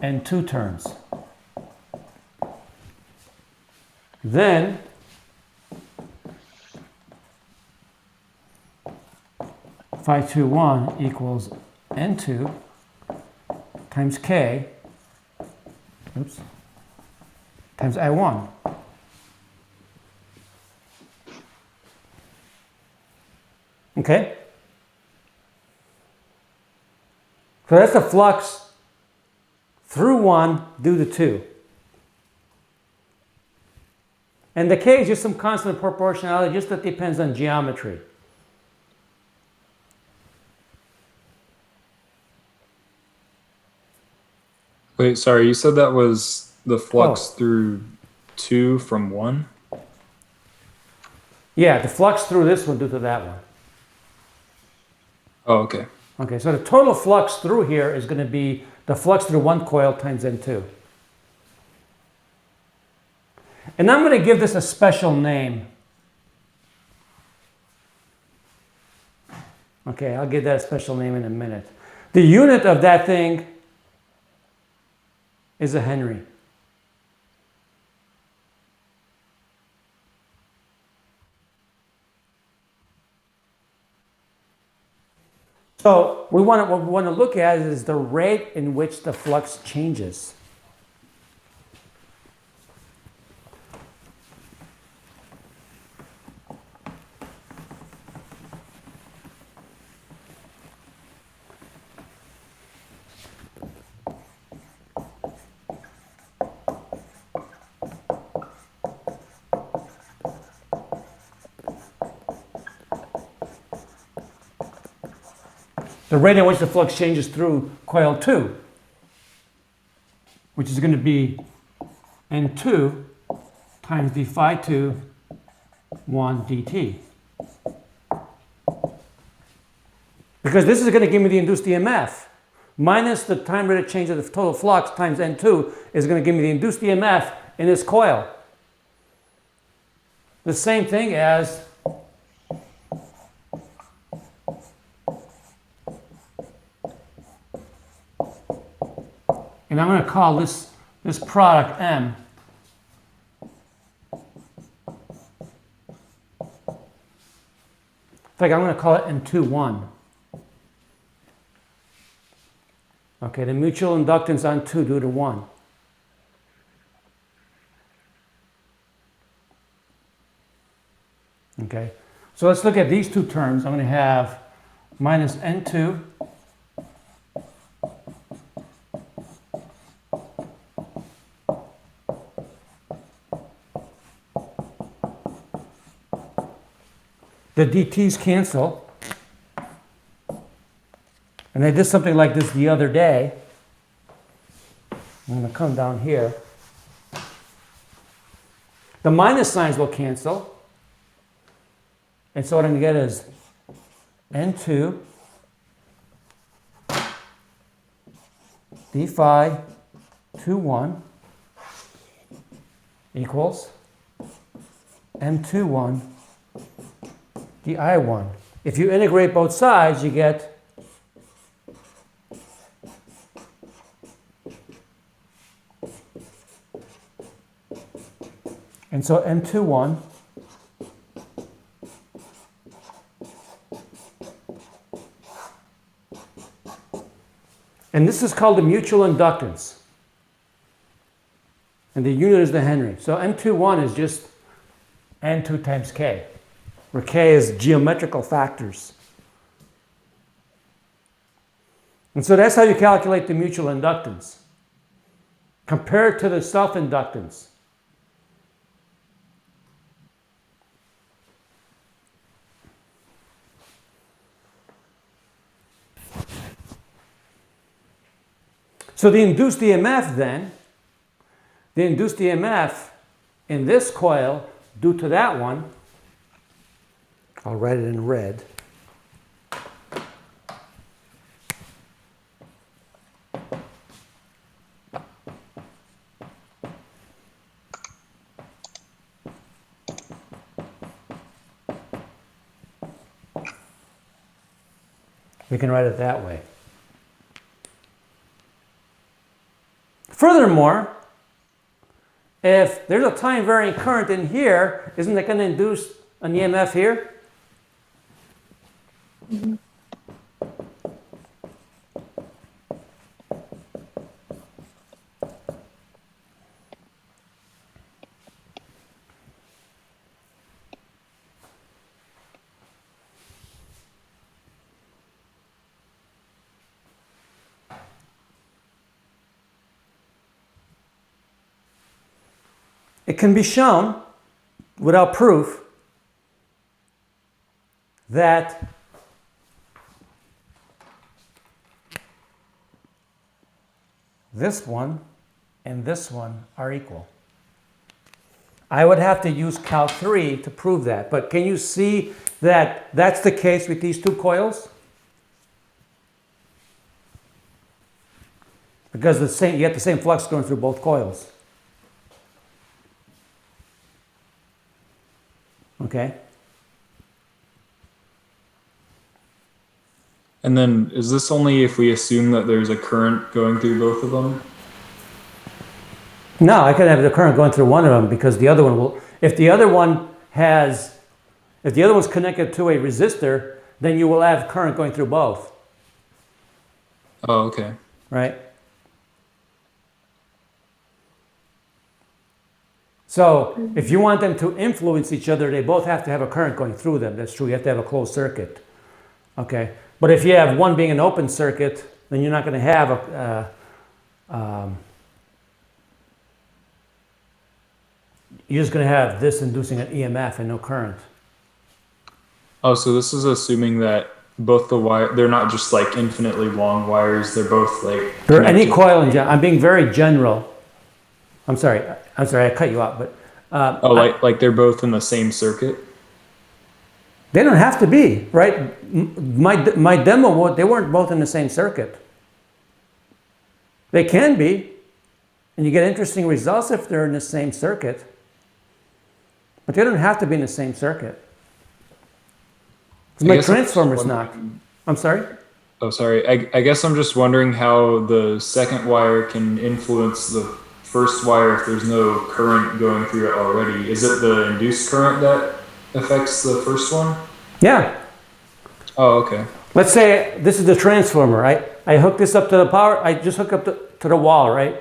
N2 turns. Then phi 2,1 equals N2 times K, times I1. Okay? So that's the flux through 1 due to 2. And the K is just some constant proportionality, just that depends on geometry. Wait, sorry, you said that was the flux through 2 from 1? Yeah, the flux through this one due to that one. Oh, okay. Okay, so the total flux through here is going to be the flux through one coil times N2. And I'm going to give this a special name. Okay, I'll give that a special name in a minute. The unit of that thing is a Henry. So what we want to look at is the rate in which the flux changes. The rate at which the flux changes through coil 2, which is going to be N2 times d phi 2 1 dt. Because this is going to give me the induced EMF. Minus the time rate of change of the total flux times N2 is going to give me the induced EMF in this coil. The same thing as and I'm going to call this product M. In fact, I'm going to call it N2,1. Okay, the mutual inductance on 2 due to 1. Okay, so let's look at these two terms. I'm going to have minus N2 the DTs cancel. And I did something like this the other day. I'm going to come down here. The minus signs will cancel. And so what I'm going to get is N2 d phi 2,1 equals M2,1 di1. If you integrate both sides, you get and so M2,1 and this is called the mutual inductance. And the unit is the Henry. So M2,1 is just N2 times K, where K is geometrical factors. And so that's how you calculate the mutual inductance compared to the self-inductance. So the induced EMF then, the induced EMF in this coil due to that one, I'll write it in red. We can write it that way. Furthermore, if there's a time varying current in here, isn't it going to induce an EMF here? Mhm. It can be shown without proof that this one and this one are equal. I would have to use Calc 3 to prove that, but can you see that that's the case with these two coils? Because you get the same flux going through both coils. Okay? And then is this only if we assume that there's a current going through both of them? No, I could have the current going through one of them because the other one will, if the other one's connected to a resistor, then you will have current going through both. Oh, okay. Right? So if you want them to influence each other, they both have to have a current going through them. That's true. You have to have a closed circuit. Okay? But if you have one being an open circuit, then you're not going to have you're just going to have this inducing an EMF and no current. Oh, so this is assuming that both the wire, they're not just like infinitely long wires, they're both like... They're any coil in general. I'm being very general. I'm sorry, I cut you off, but... like they're both in the same circuit? They don't have to be, right? My demo, they weren't both in the same circuit. They can be, and you get interesting results if they're in the same circuit. But they don't have to be in the same circuit. My transformer's not. I'm sorry? Oh, sorry. I guess I'm just wondering how the second wire can influence the first wire if there's no current going through it already. Is it the induced current that affects the first one? Yeah. Oh, okay. Let's say this is the transformer, right? I hook this up to the power. I just hook up to the wall, right?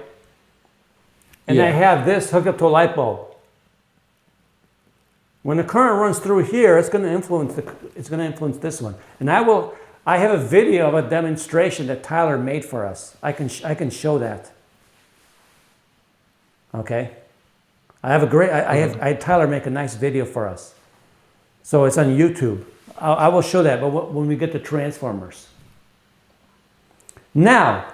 And Yeah. I have this hooked up to a light bulb. When the current runs through here, it's going to influence this one. And I have a video of a demonstration that Tyler made for us. I can show that. Okay? I had Tyler make a nice video for us. So it's on YouTube. I will show that, but when we get to transformers. Now,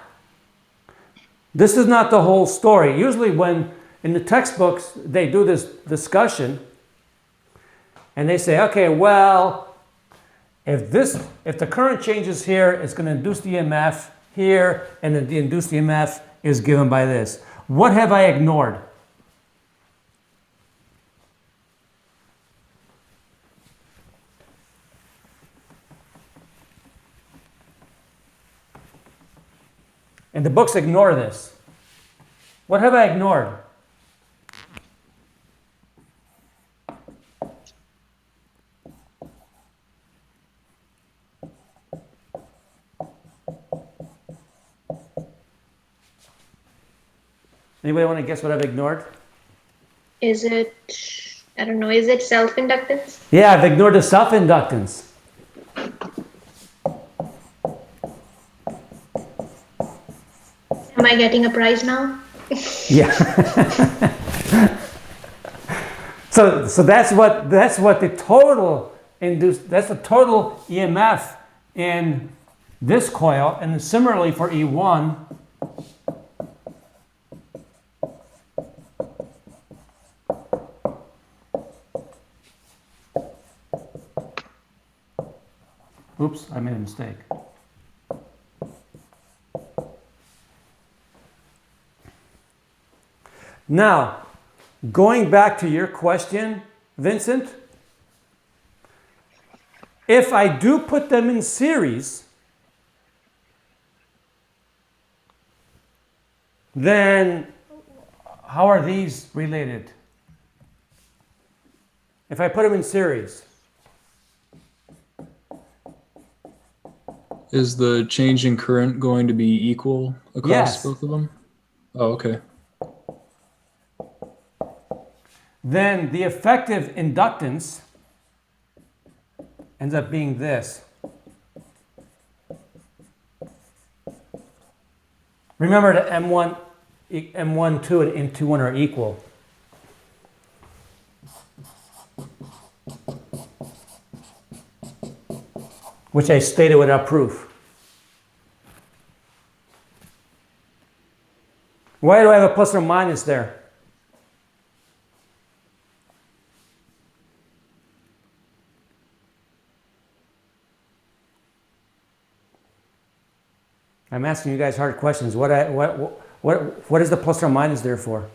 this is not the whole story. Usually when in the textbooks they do this discussion and they say, okay, well, if the current changes here, it's going to induce the EMF here, and then the induced EMF is given by this. What have I ignored? And the books ignore this. What have I ignored? Anybody want to guess what I've ignored? Is it, I don't know, is it self-inductance? Yeah, I've ignored the self-inductance. Am I getting a prize now? Yeah. So that's what the total induced. That's the total EMF in this coil, and then similarly for E1. Oops, I made a mistake. Now, going back to your question, Vincent, if I do put them in series, then how are these related? If I put them in series, Is the change in current going to be equal across yes, both of them? Oh, okay. then the effective inductance ends up being this. Remember that M1, M12 and M21 are equal. Which I stated without proof. Why do I have a plus or minus there? I'm asking you guys hard questions. What is the plus or minus there for?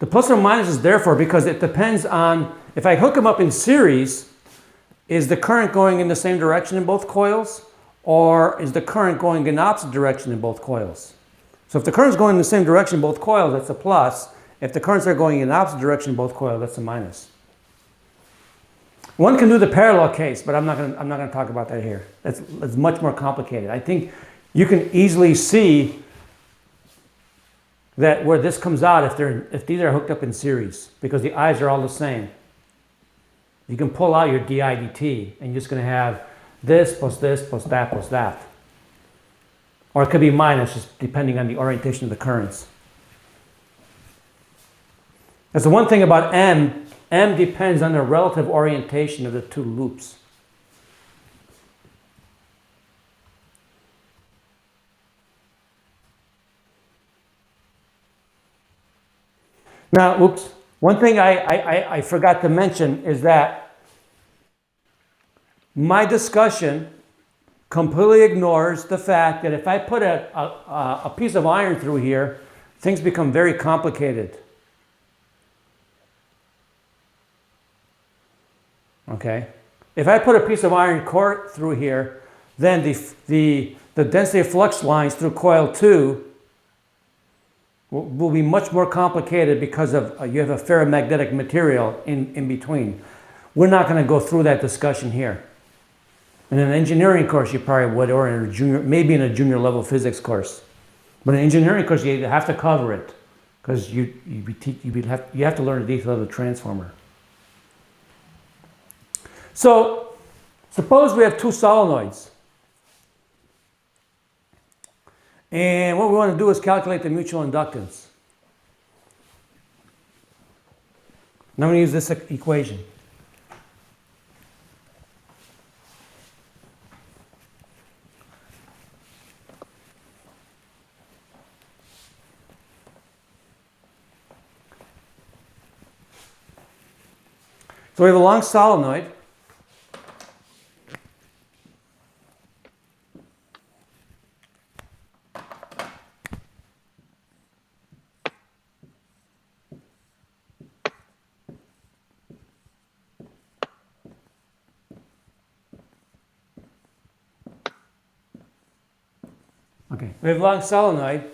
The plus or minus is there for because it depends on, if I hook them up in series, is the current going in the same direction in both coils, or is the current going in the opposite direction in both coils? So if the current's going in the same direction in both coils, that's a plus. If the currents are going in the opposite direction in both coils, that's a minus. One can do the parallel case, but I'm not going to talk about that here. It's much more complicated. I think you can easily see that where this comes out if these are hooked up in series, because the I's are all the same. You can pull out your di dt, and you're just going to have this plus that plus that. Or it could be minus, just depending on the orientation of the currents. That's the one thing about M. M depends on the relative orientation of the two loops. Now, oops, one thing I forgot to mention is that my discussion completely ignores the fact that if I put a piece of iron through here, things become very complicated. Okay? If I put a piece of iron core through here, then the density of flux lines through coil 2 will be much more complicated because of you have a ferromagnetic material in between. We're not going to go through that discussion here. In an engineering course, you probably would, or in a junior, maybe in a junior level physics course. But in an engineering course, you have to cover it because you have to learn the detail of the transformer. So, suppose we have two solenoids. And what we want to do is calculate the mutual inductance. Now I'm going to use this equation. So we have a long solenoid. Okay, we have a long solenoid.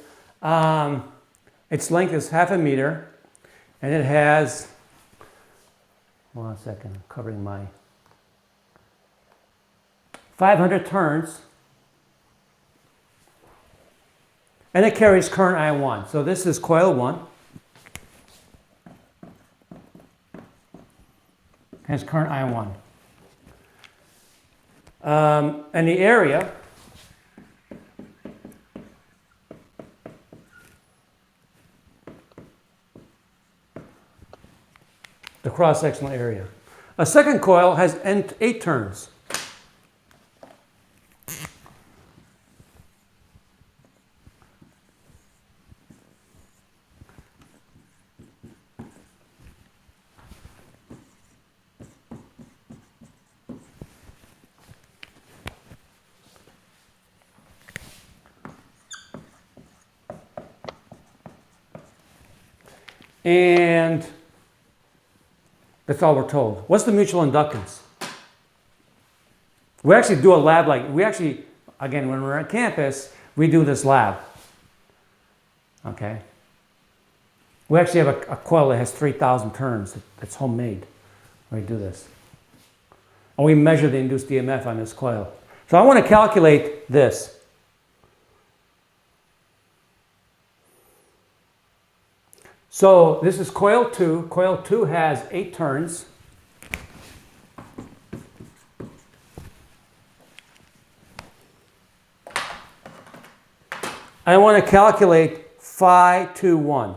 Its length is 0.5 meter, and it has, hold on a second, I'm covering my 500 turns, and it carries current I1. So this is coil 1. Has current I1. And the area the cross-sectional area. A second coil has 8 turns. And that's all we're told. What's the mutual inductance? We actually do a lab again, when we're on campus, we do this lab. Okay? We actually have a coil that has 3,000 turns. That's homemade. We do this. And we measure the induced EMF on this coil. So I want to calculate this. So this is coil 2. Coil 2 has 8 turns. I want to calculate phi 2,1.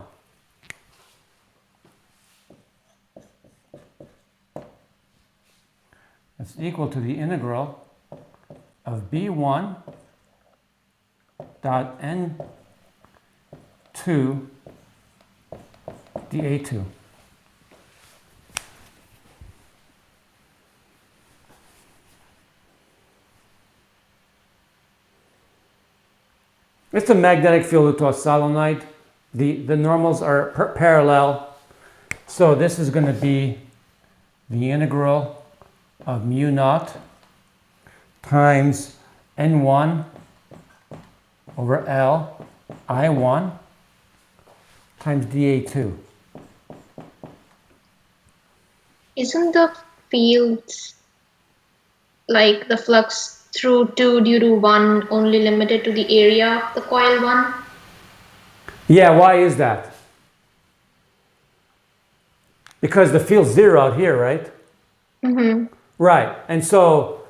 That's equal to the integral of B1 dot N2 dA2. It's a magnetic field to a solenoid. The normals are parallel. So this is going to be the integral of mu naught times N1 over L I1 times dA2. Isn't the fields like the flux through 2 due to 1 only limited to the area of the coil 1? Yeah, why is that? Because the field's 0 out here, right? Mm-hmm. Right, and so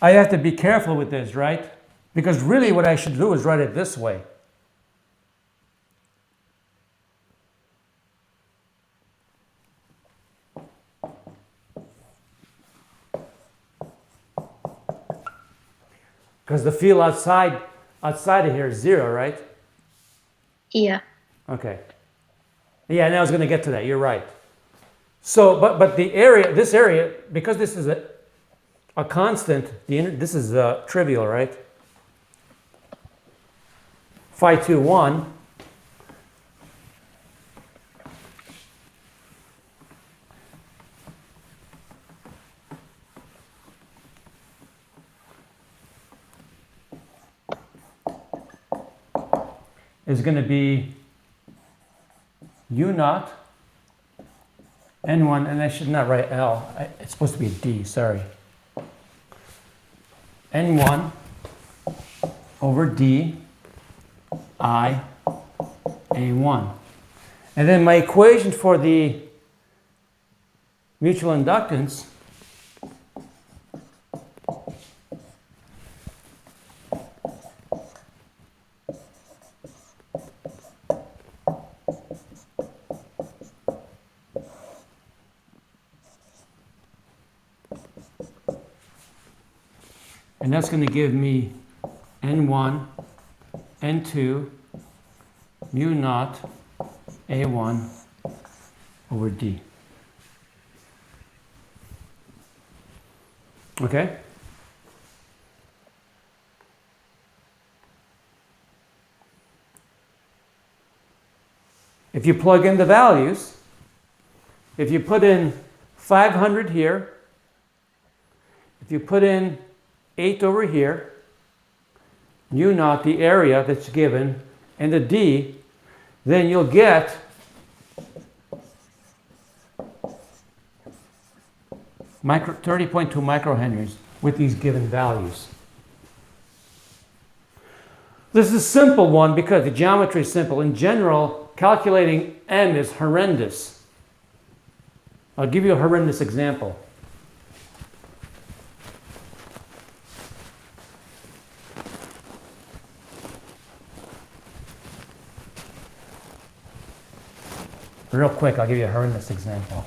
I have to be careful with this, right? Because really what I should do is write it this way. Because the field outside of here is 0, right? Yeah. Okay. Yeah, and I was going to get to that. You're right. So, but the area, this area, because this is a constant, this is trivial, right? Phi 2,1 is going to be U naught N1, and I should not write L. It's supposed to be a D, sorry. N1 over D I A1. And then my equation for the mutual inductance and that's going to give me N1, N2, mu naught, A1 over D. Okay? If you plug in the values, if you put in 500 here, if you put in 8 over here, mu naught, the area that's given, and the D, then you'll get micro 30.2 microhenries with these given values. This is a simple one because the geometry is simple. In general, calculating M is horrendous. I'll give you a horrendous example. Real quick, I'll give you a horrendous example.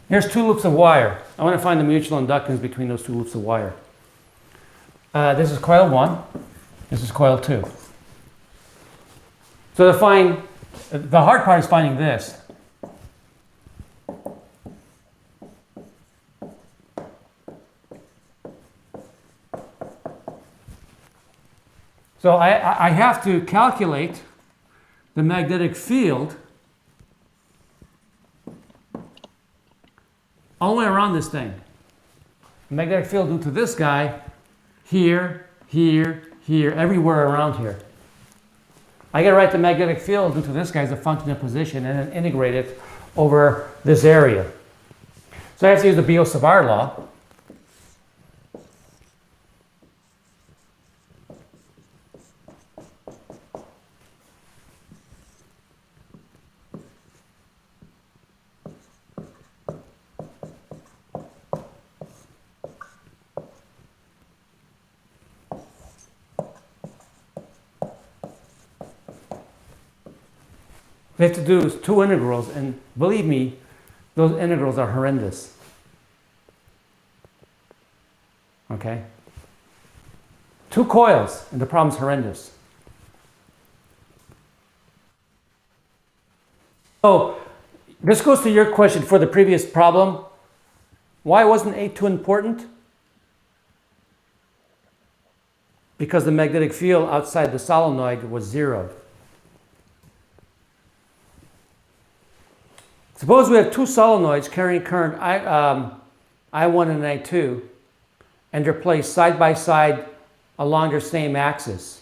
Here's two loops of wire. I want to find the mutual inductance between those two loops of wire. This is coil 1. This is coil 2. So to find, the hard part is finding this. So I have to calculate the magnetic field all the way around this thing. The magnetic field due to this guy, here, here, here, everywhere around here. I got to write the magnetic field due to this guy as a function of position and then integrate it over this area. So I have to use the Biot-Savart law. We have to do two integrals, and believe me, those integrals are horrendous. Okay? Two coils, and the problem's horrendous. So, this goes to your question for the previous problem. Why wasn't A2 important? Because the magnetic field outside the solenoid was zeroed. Suppose we have two solenoids carrying current I1 and I2, and they're placed side by side along their same axis.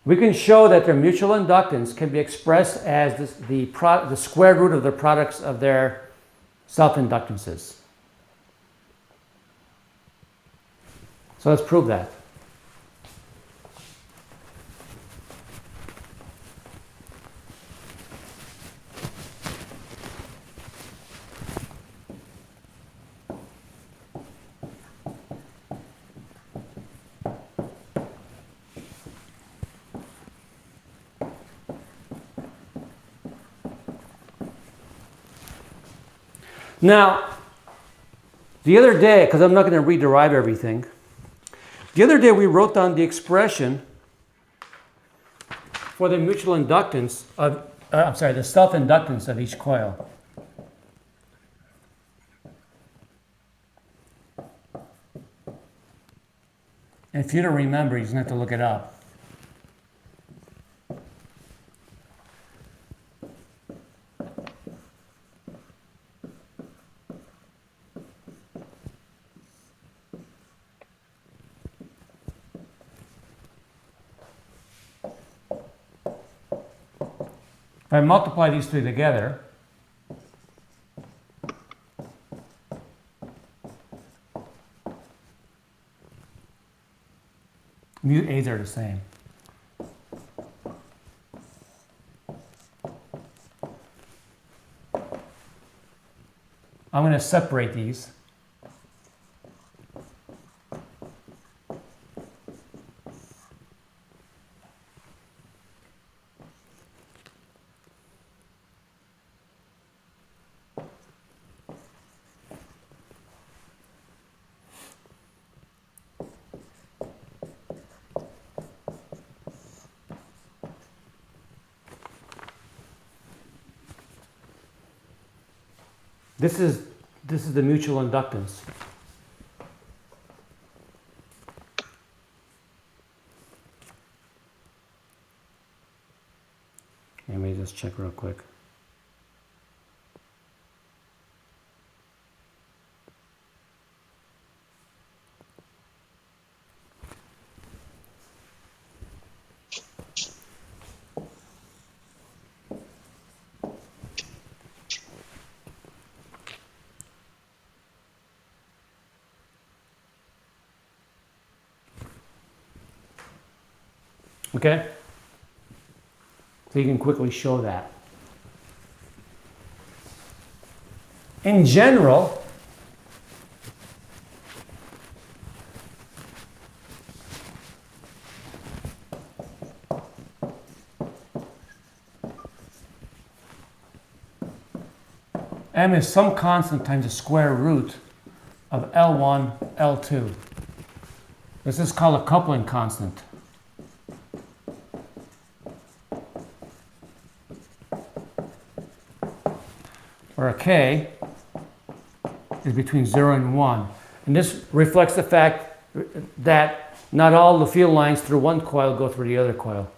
We can show that their mutual inductance can be expressed as the square root of the products of their self-inductances. So let's prove that. Now, the other day, because I'm not going to rederive everything, the other day we wrote down the expression for the mutual inductance of, the self-inductance of each coil. And if you don't remember, you're going to have to look it up. If I multiply these three together, mu A's are the same. I'm going to separate these. This is the mutual inductance. Let me just check real quick. Okay? So you can quickly show that. In general, M is some constant times the square root of L1, L2. This is called a coupling constant. Or a K is between 0 and 1. And this reflects the fact that not all the field lines through one coil go through the other coil.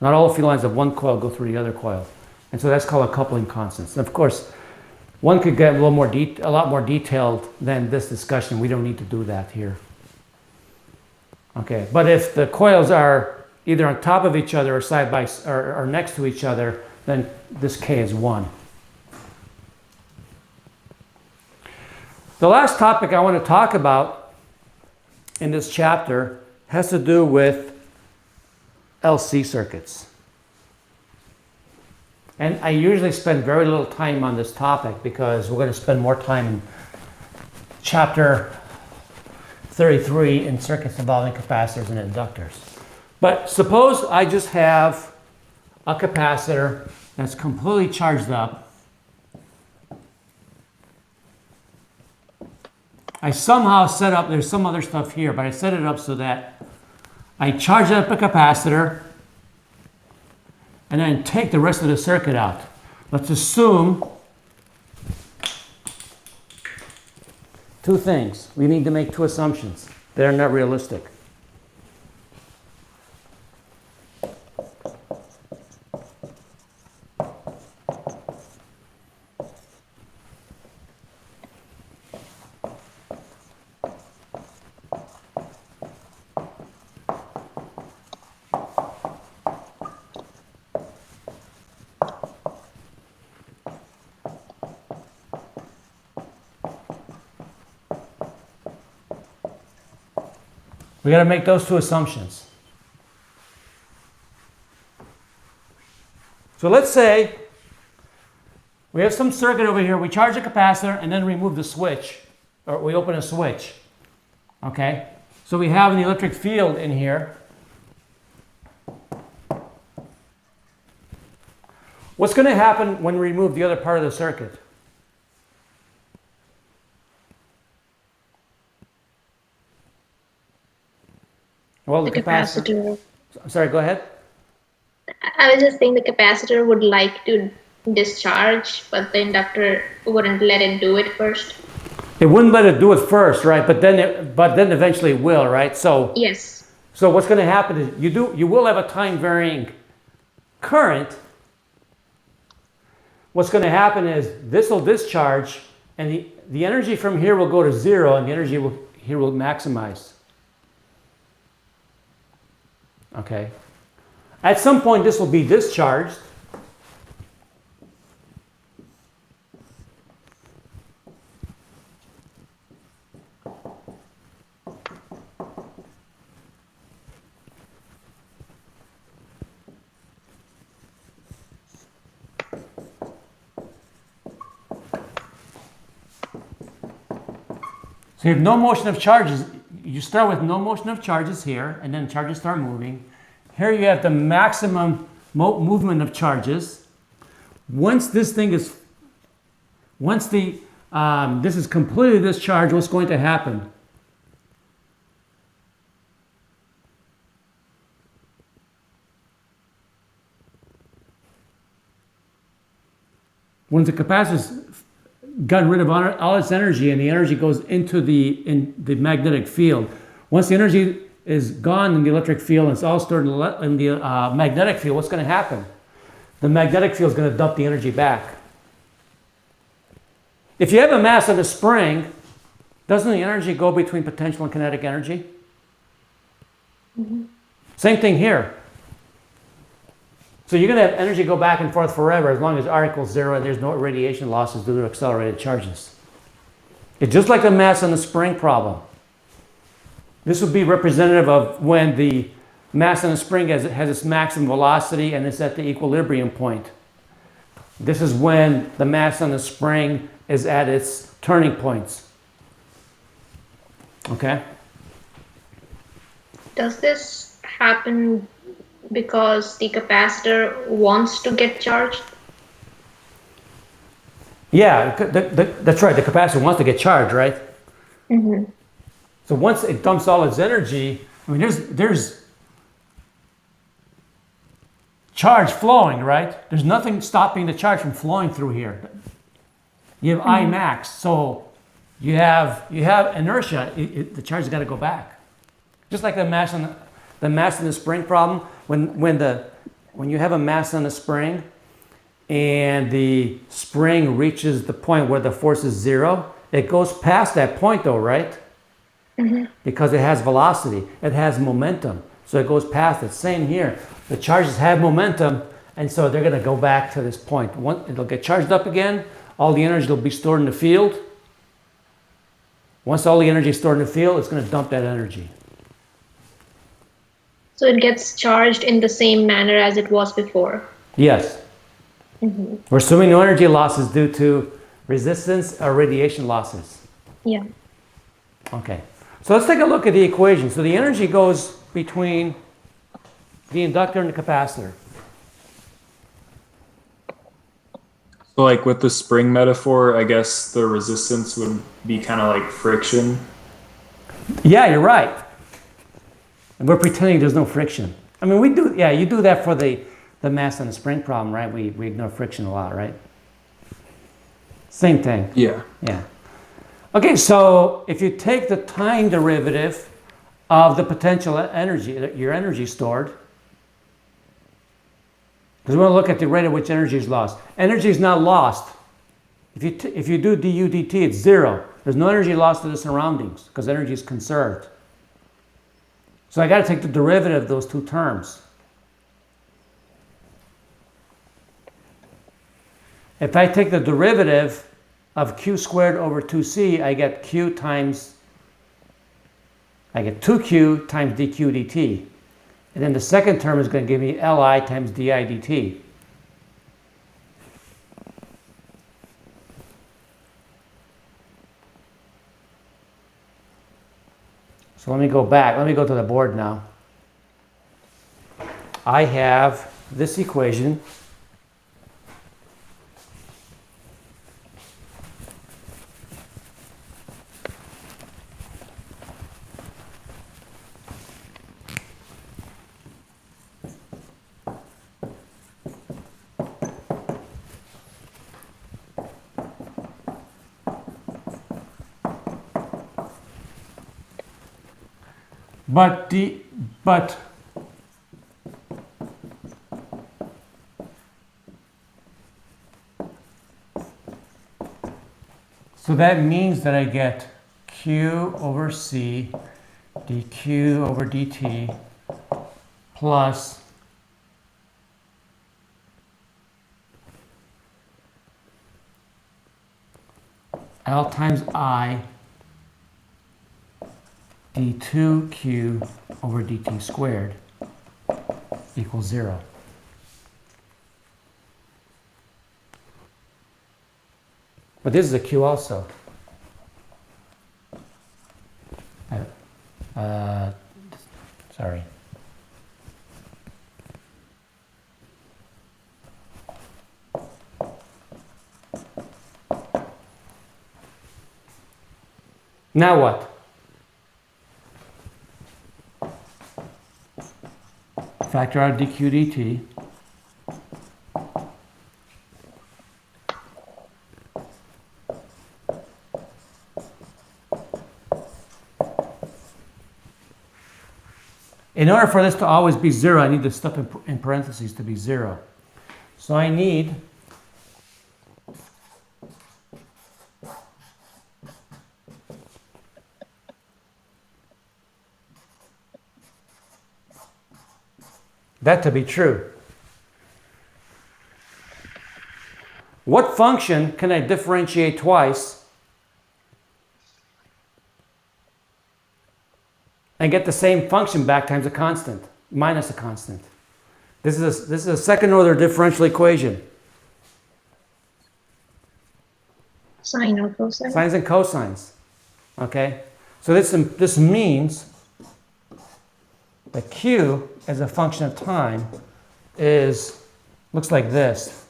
Not all the field lines of one coil go through the other coil. And so that's called a coupling constant. And of course, one could get a lot more detailed than this discussion. We don't need to do that here. Okay, but if the coils are either on top of each other or side by or next to each other, then this K is 1. The last topic I want to talk about in this chapter has to do with LC circuits. And I usually spend very little time on this topic because we're going to spend more time in chapter 33 in circuits involving capacitors and inductors. But suppose I just have a capacitor that's completely charged up. I somehow set up, there's some other stuff here, but I set it up so that I charge up a capacitor and then take the rest of the circuit out. Let's assume two things. We need to make two assumptions. They're not realistic. We got to make those two assumptions. So let's say we have some circuit over here. We charge a capacitor and then remove the switch, or we open a switch. Okay? So we have an electric field in here. What's going to happen when we remove the other part of the circuit? Well, the capacitor. I'm sorry, go ahead. I was just saying the capacitor would like to discharge, but the inductor wouldn't let it do it first. It wouldn't let it do it first, right? But then eventually it will, right? So Yes. So what's going to happen is you will have a time varying current. What's going to happen is this will discharge, and the energy from here will go to 0, and the energy here will maximize. Okay. At some point, this will be discharged. So you have no motion of charges. You start with no motion of charges here, and then charges start moving. Here you have the maximum movement of charges. Once this is completely discharged, what's going to happen? Once the capacitor's gotten rid of all its energy, and the energy goes into the magnetic field. Once the energy is gone in the electric field and it's all stored in the magnetic field, what's going to happen? The magnetic field is going to dump the energy back. If you have a mass of a spring, doesn't the energy go between potential and kinetic energy? Mm-hmm. Same thing here. So you're going to have energy go back and forth forever as long as R equals 0 and there's no radiation losses due to accelerated charges. It's just like the mass on the spring problem. This would be representative of when the mass on the spring has its maximum velocity and it's at the equilibrium point. This is when the mass on the spring is at its turning points. Okay? Does this happen because the capacitor wants to get charged? Yeah, that's right. The capacitor wants to get charged, right? Mm-hmm. So once it dumps all its energy, I mean, there's charge flowing, right? There's nothing stopping the charge from flowing through here. You have I max, so you have inertia. The charge has got to go back, just like the mass in the spring problem. When you have a mass on a spring, and the spring reaches the point where the force is zero, it goes past that point, though, right? Mm-hmm. Because it has velocity, it has momentum, so it goes past it. Same here. The charges have momentum, and so they're going to go back to this point. It'll get charged up again. All the energy will be stored in the field. Once all the energy is stored in the field, it's going to dump that energy. So it gets charged in the same manner as it was before. Yes. Mm-hmm. We're assuming no energy losses due to resistance or radiation losses. Yeah. Okay. So let's take a look at the equation. So the energy goes between the inductor and the capacitor. So like with the spring metaphor, I guess the resistance would be kind of like friction. Yeah, you're right. And we're pretending there's no friction. I mean, we do. Yeah, you do that for the mass and the spring problem, right? We ignore friction a lot, right? Same thing. Yeah. Yeah. Okay, so if you take the time derivative of the potential energy, your energy stored, because we want to look at the rate at which energy is lost. Energy is not lost. If you do du dt, it's zero. There's no energy lost to the surroundings because energy is conserved. So I got to take the derivative of those two terms. If I take the derivative of q squared over 2c, I get 2q times dq dt. And then the second term is going to give me Li times di dt. So let me go back. Let me go to the board now. I have this equation. So that means that I get q over c dq over dt plus L times I d2q over dt squared equals 0. But this is a q also. Sorry. Now what? Factor out dq dt. In order for this to always be 0, I need the stuff in parentheses to be 0. So I need that to be true. What function can I differentiate twice and get the same function back times a constant, minus a constant? This is a second order differential equation. Sine or cosine. Sines and cosines. Okay? So this means that q as a function of time looks like this.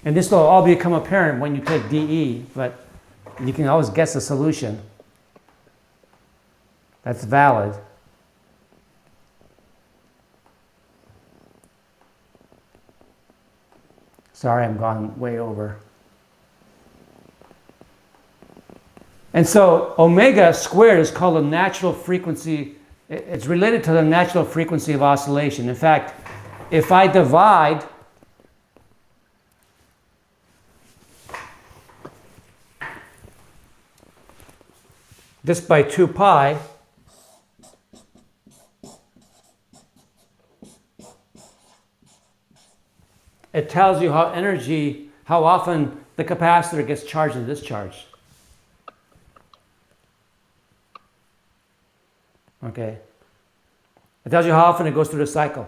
And this will all become apparent when you take dE, but you can always guess the solution. That's valid. Sorry, I'm gone way over. And so omega squared is called a natural frequency. It's related to the natural frequency of oscillation. In fact, if I divide this by 2 pi, it tells you how often the capacitor gets charged and discharged. Okay. It tells you how often it goes through the cycle.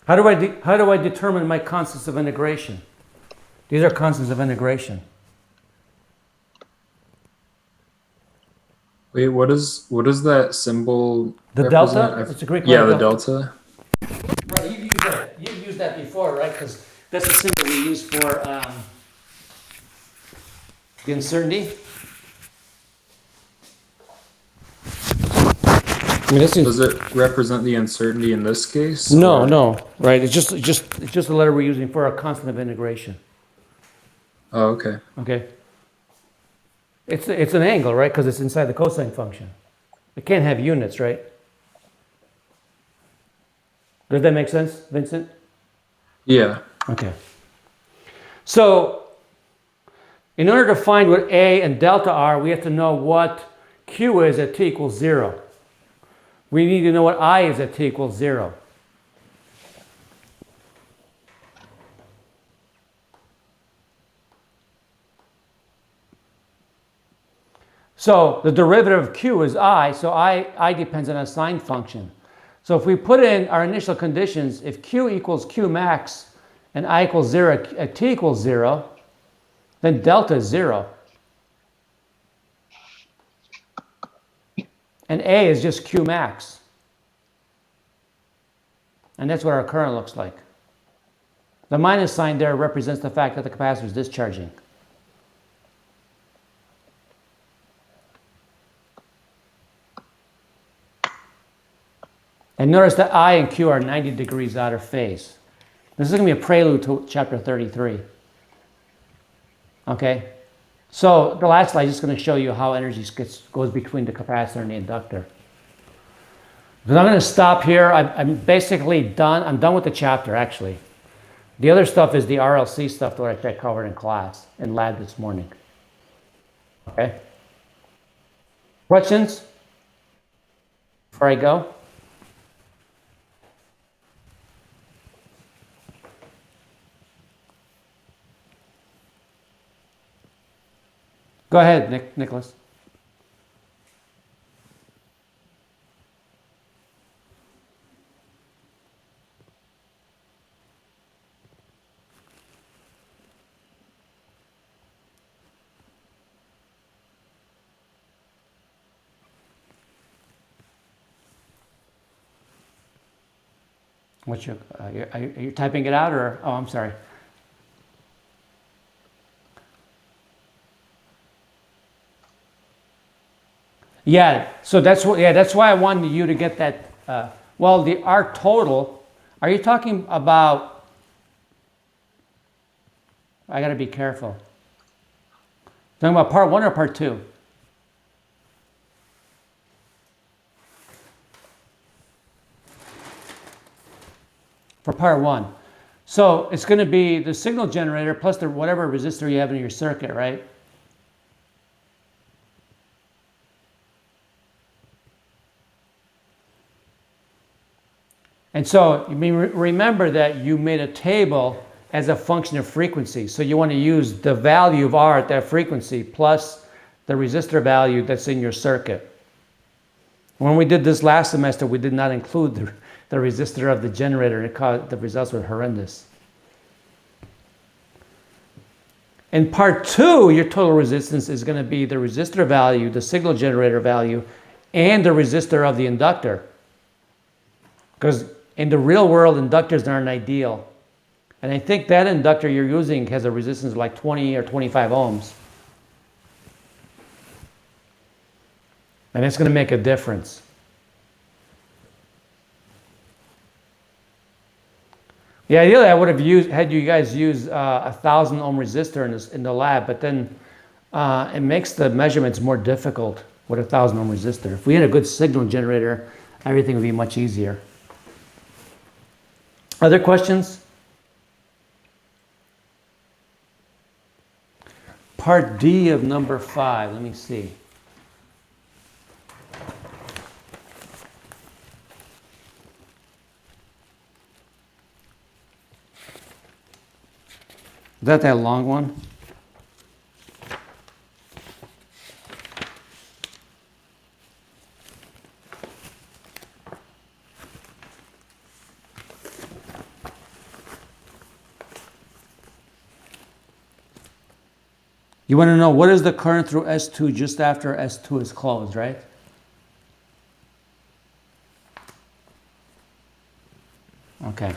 How do I determine my constants of integration? These are constants of integration. Wait, what is that symbol? The represent? delta? It's a Greek Yeah, letter the delta. Right, you've used that before, right? Because that's the symbol we use for the uncertainty. I mean, Does it represent the uncertainty in this case? No, or? no, right? It's just a letter we're using for a constant of integration. Oh, okay. Okay. It's an angle, right? Because it's inside the cosine function. It can't have units, right? Does that make sense, Vincent? Yeah. Okay. So, in order to find what A and delta are, we have to know what Q is at t equals 0. We need to know what I is at t equals 0. So the derivative of Q is I, so I depends on a sine function. So if we put in our initial conditions, if Q equals Q max and I equals 0 at t equals 0, then delta is 0. And A is just Q max. And that's what our current looks like. The minus sign there represents the fact that the capacitor is discharging. And notice that I and Q are 90 degrees out of phase. This is going to be a prelude to chapter 33. Okay? So the last slide is just going to show you how energy goes between the capacitor and the inductor. But I'm going to stop here. I'm basically done. I'm done with the chapter, actually. The other stuff is the RLC stuff that I covered in class, in lab this morning. Okay? Questions before I go? Go ahead, Nicholas. What's your? Are you typing it out, or? Oh, I'm sorry. Yeah. So that's what. Yeah, that's why I wanted you to get that. Well, the R total. Are you talking about? I got to be careful. Talking about part 1 or part 2? For part 1. So it's going to be the signal generator plus the whatever resistor you have in your circuit, right? And so remember that you made a table as a function of frequency. So you want to use the value of R at that frequency plus the resistor value that's in your circuit. When we did this last semester, we did not include the resistor of the generator, and the results were horrendous. In part 2, your total resistance is going to be the resistor value, the signal generator value, and the resistor of the inductor. Because in the real world, inductors aren't ideal. And I think that inductor you're using has a resistance of like 20 or 25 ohms. And it's going to make a difference. Yeah, ideally I would have had you guys use a 1,000 ohm resistor in the lab, but then it makes the measurements more difficult with a 1,000 ohm resistor. If we had a good signal generator, everything would be much easier. Other questions? Part D of number 5, let me see. Is that long one? You want to know what is the current through S2 just after S2 is closed, right? Okay.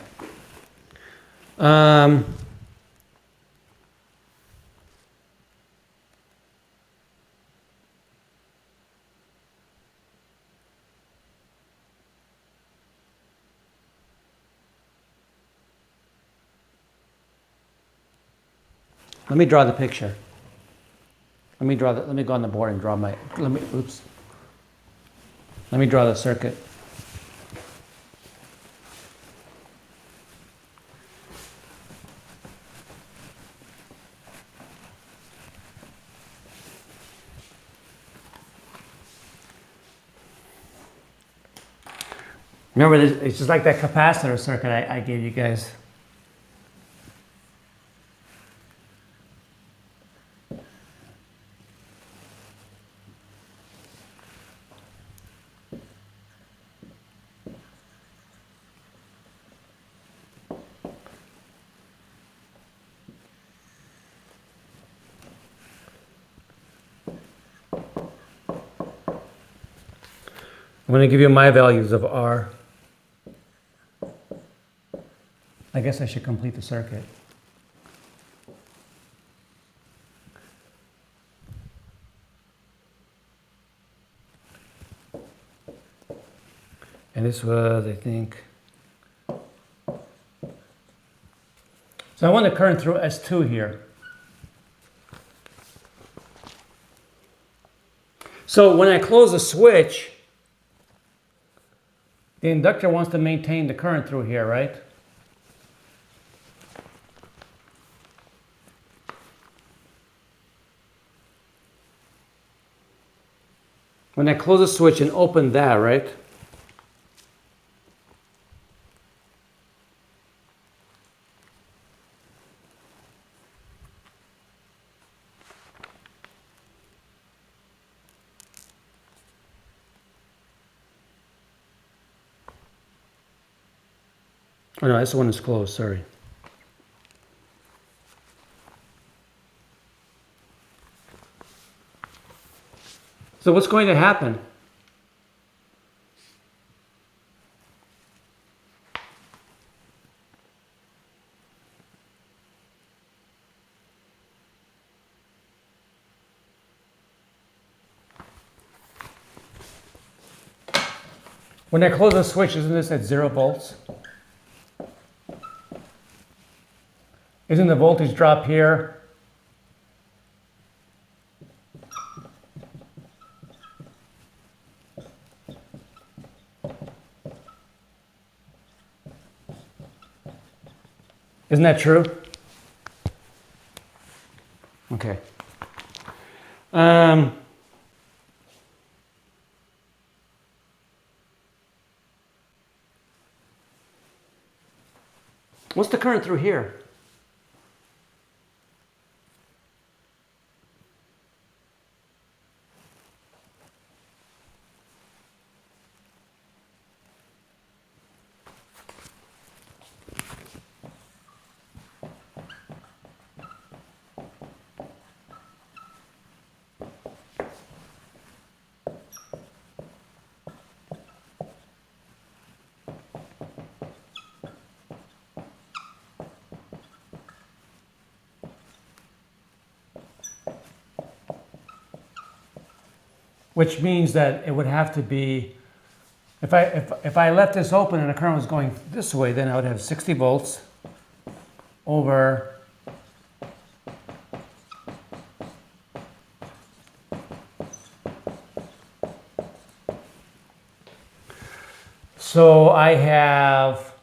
Let me draw the picture. Let me go on the board and draw let me draw the circuit. Remember, it's just like that capacitor circuit I gave you guys. I'm going to give you my values of R. I guess I should complete the circuit. And this was, I think, so I want the current through S2 here. So when I close the switch, the inductor wants to maintain the current through here, right? When I close the switch and open that, right? Oh no, this one is closed, sorry. So what's going to happen? When I close the switch, isn't this at 0 volts? Isn't the voltage drop here? Isn't that true? Okay. What's the current through here? which means that it would have to be, if I left this open and the current was going this way, then I would have 60 volts over so I have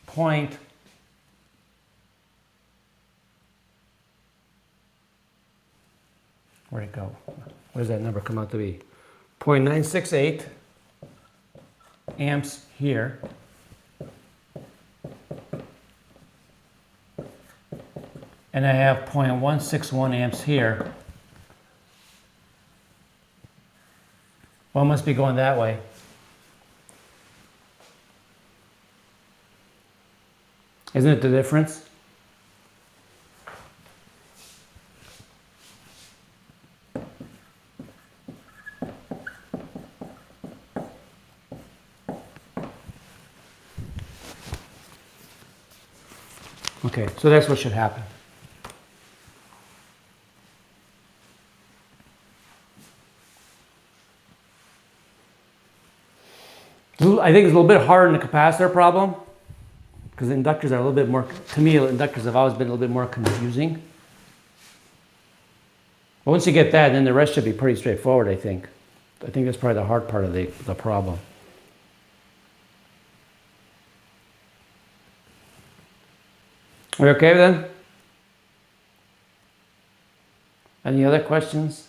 point where'd it go? What does that number come out to be? 0.968 amps here. And I have 0.161 amps here. Well, it must be going that way. Isn't it the difference? Okay, so that's what should happen. I think it's a little bit harder in the capacitor problem because the inductors are a little bit more, to me, inductors have always been a little bit more confusing. But once you get that, then the rest should be pretty straightforward, I think. I think that's probably the hard part of the problem. Are we okay then? Any other questions?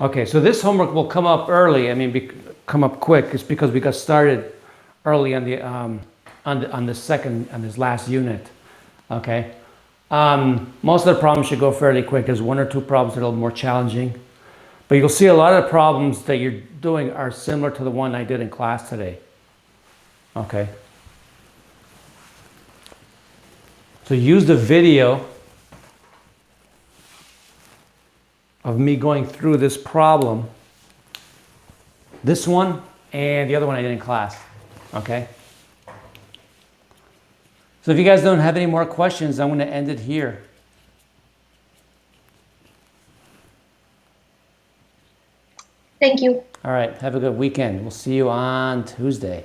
Okay, so this homework will come up early. I mean, come up quick. It's because we got started early on this last unit. Okay, most of the problems should go fairly quick. There's one or two problems that are a little more challenging, but you'll see a lot of the problems that you're doing are similar to the one I did in class today. Okay. So use the video of me going through this problem, this one and the other one I did in class, okay? So if you guys don't have any more questions, I'm gonna end it here. Thank you. All right, have a good weekend. We'll see you on Tuesday.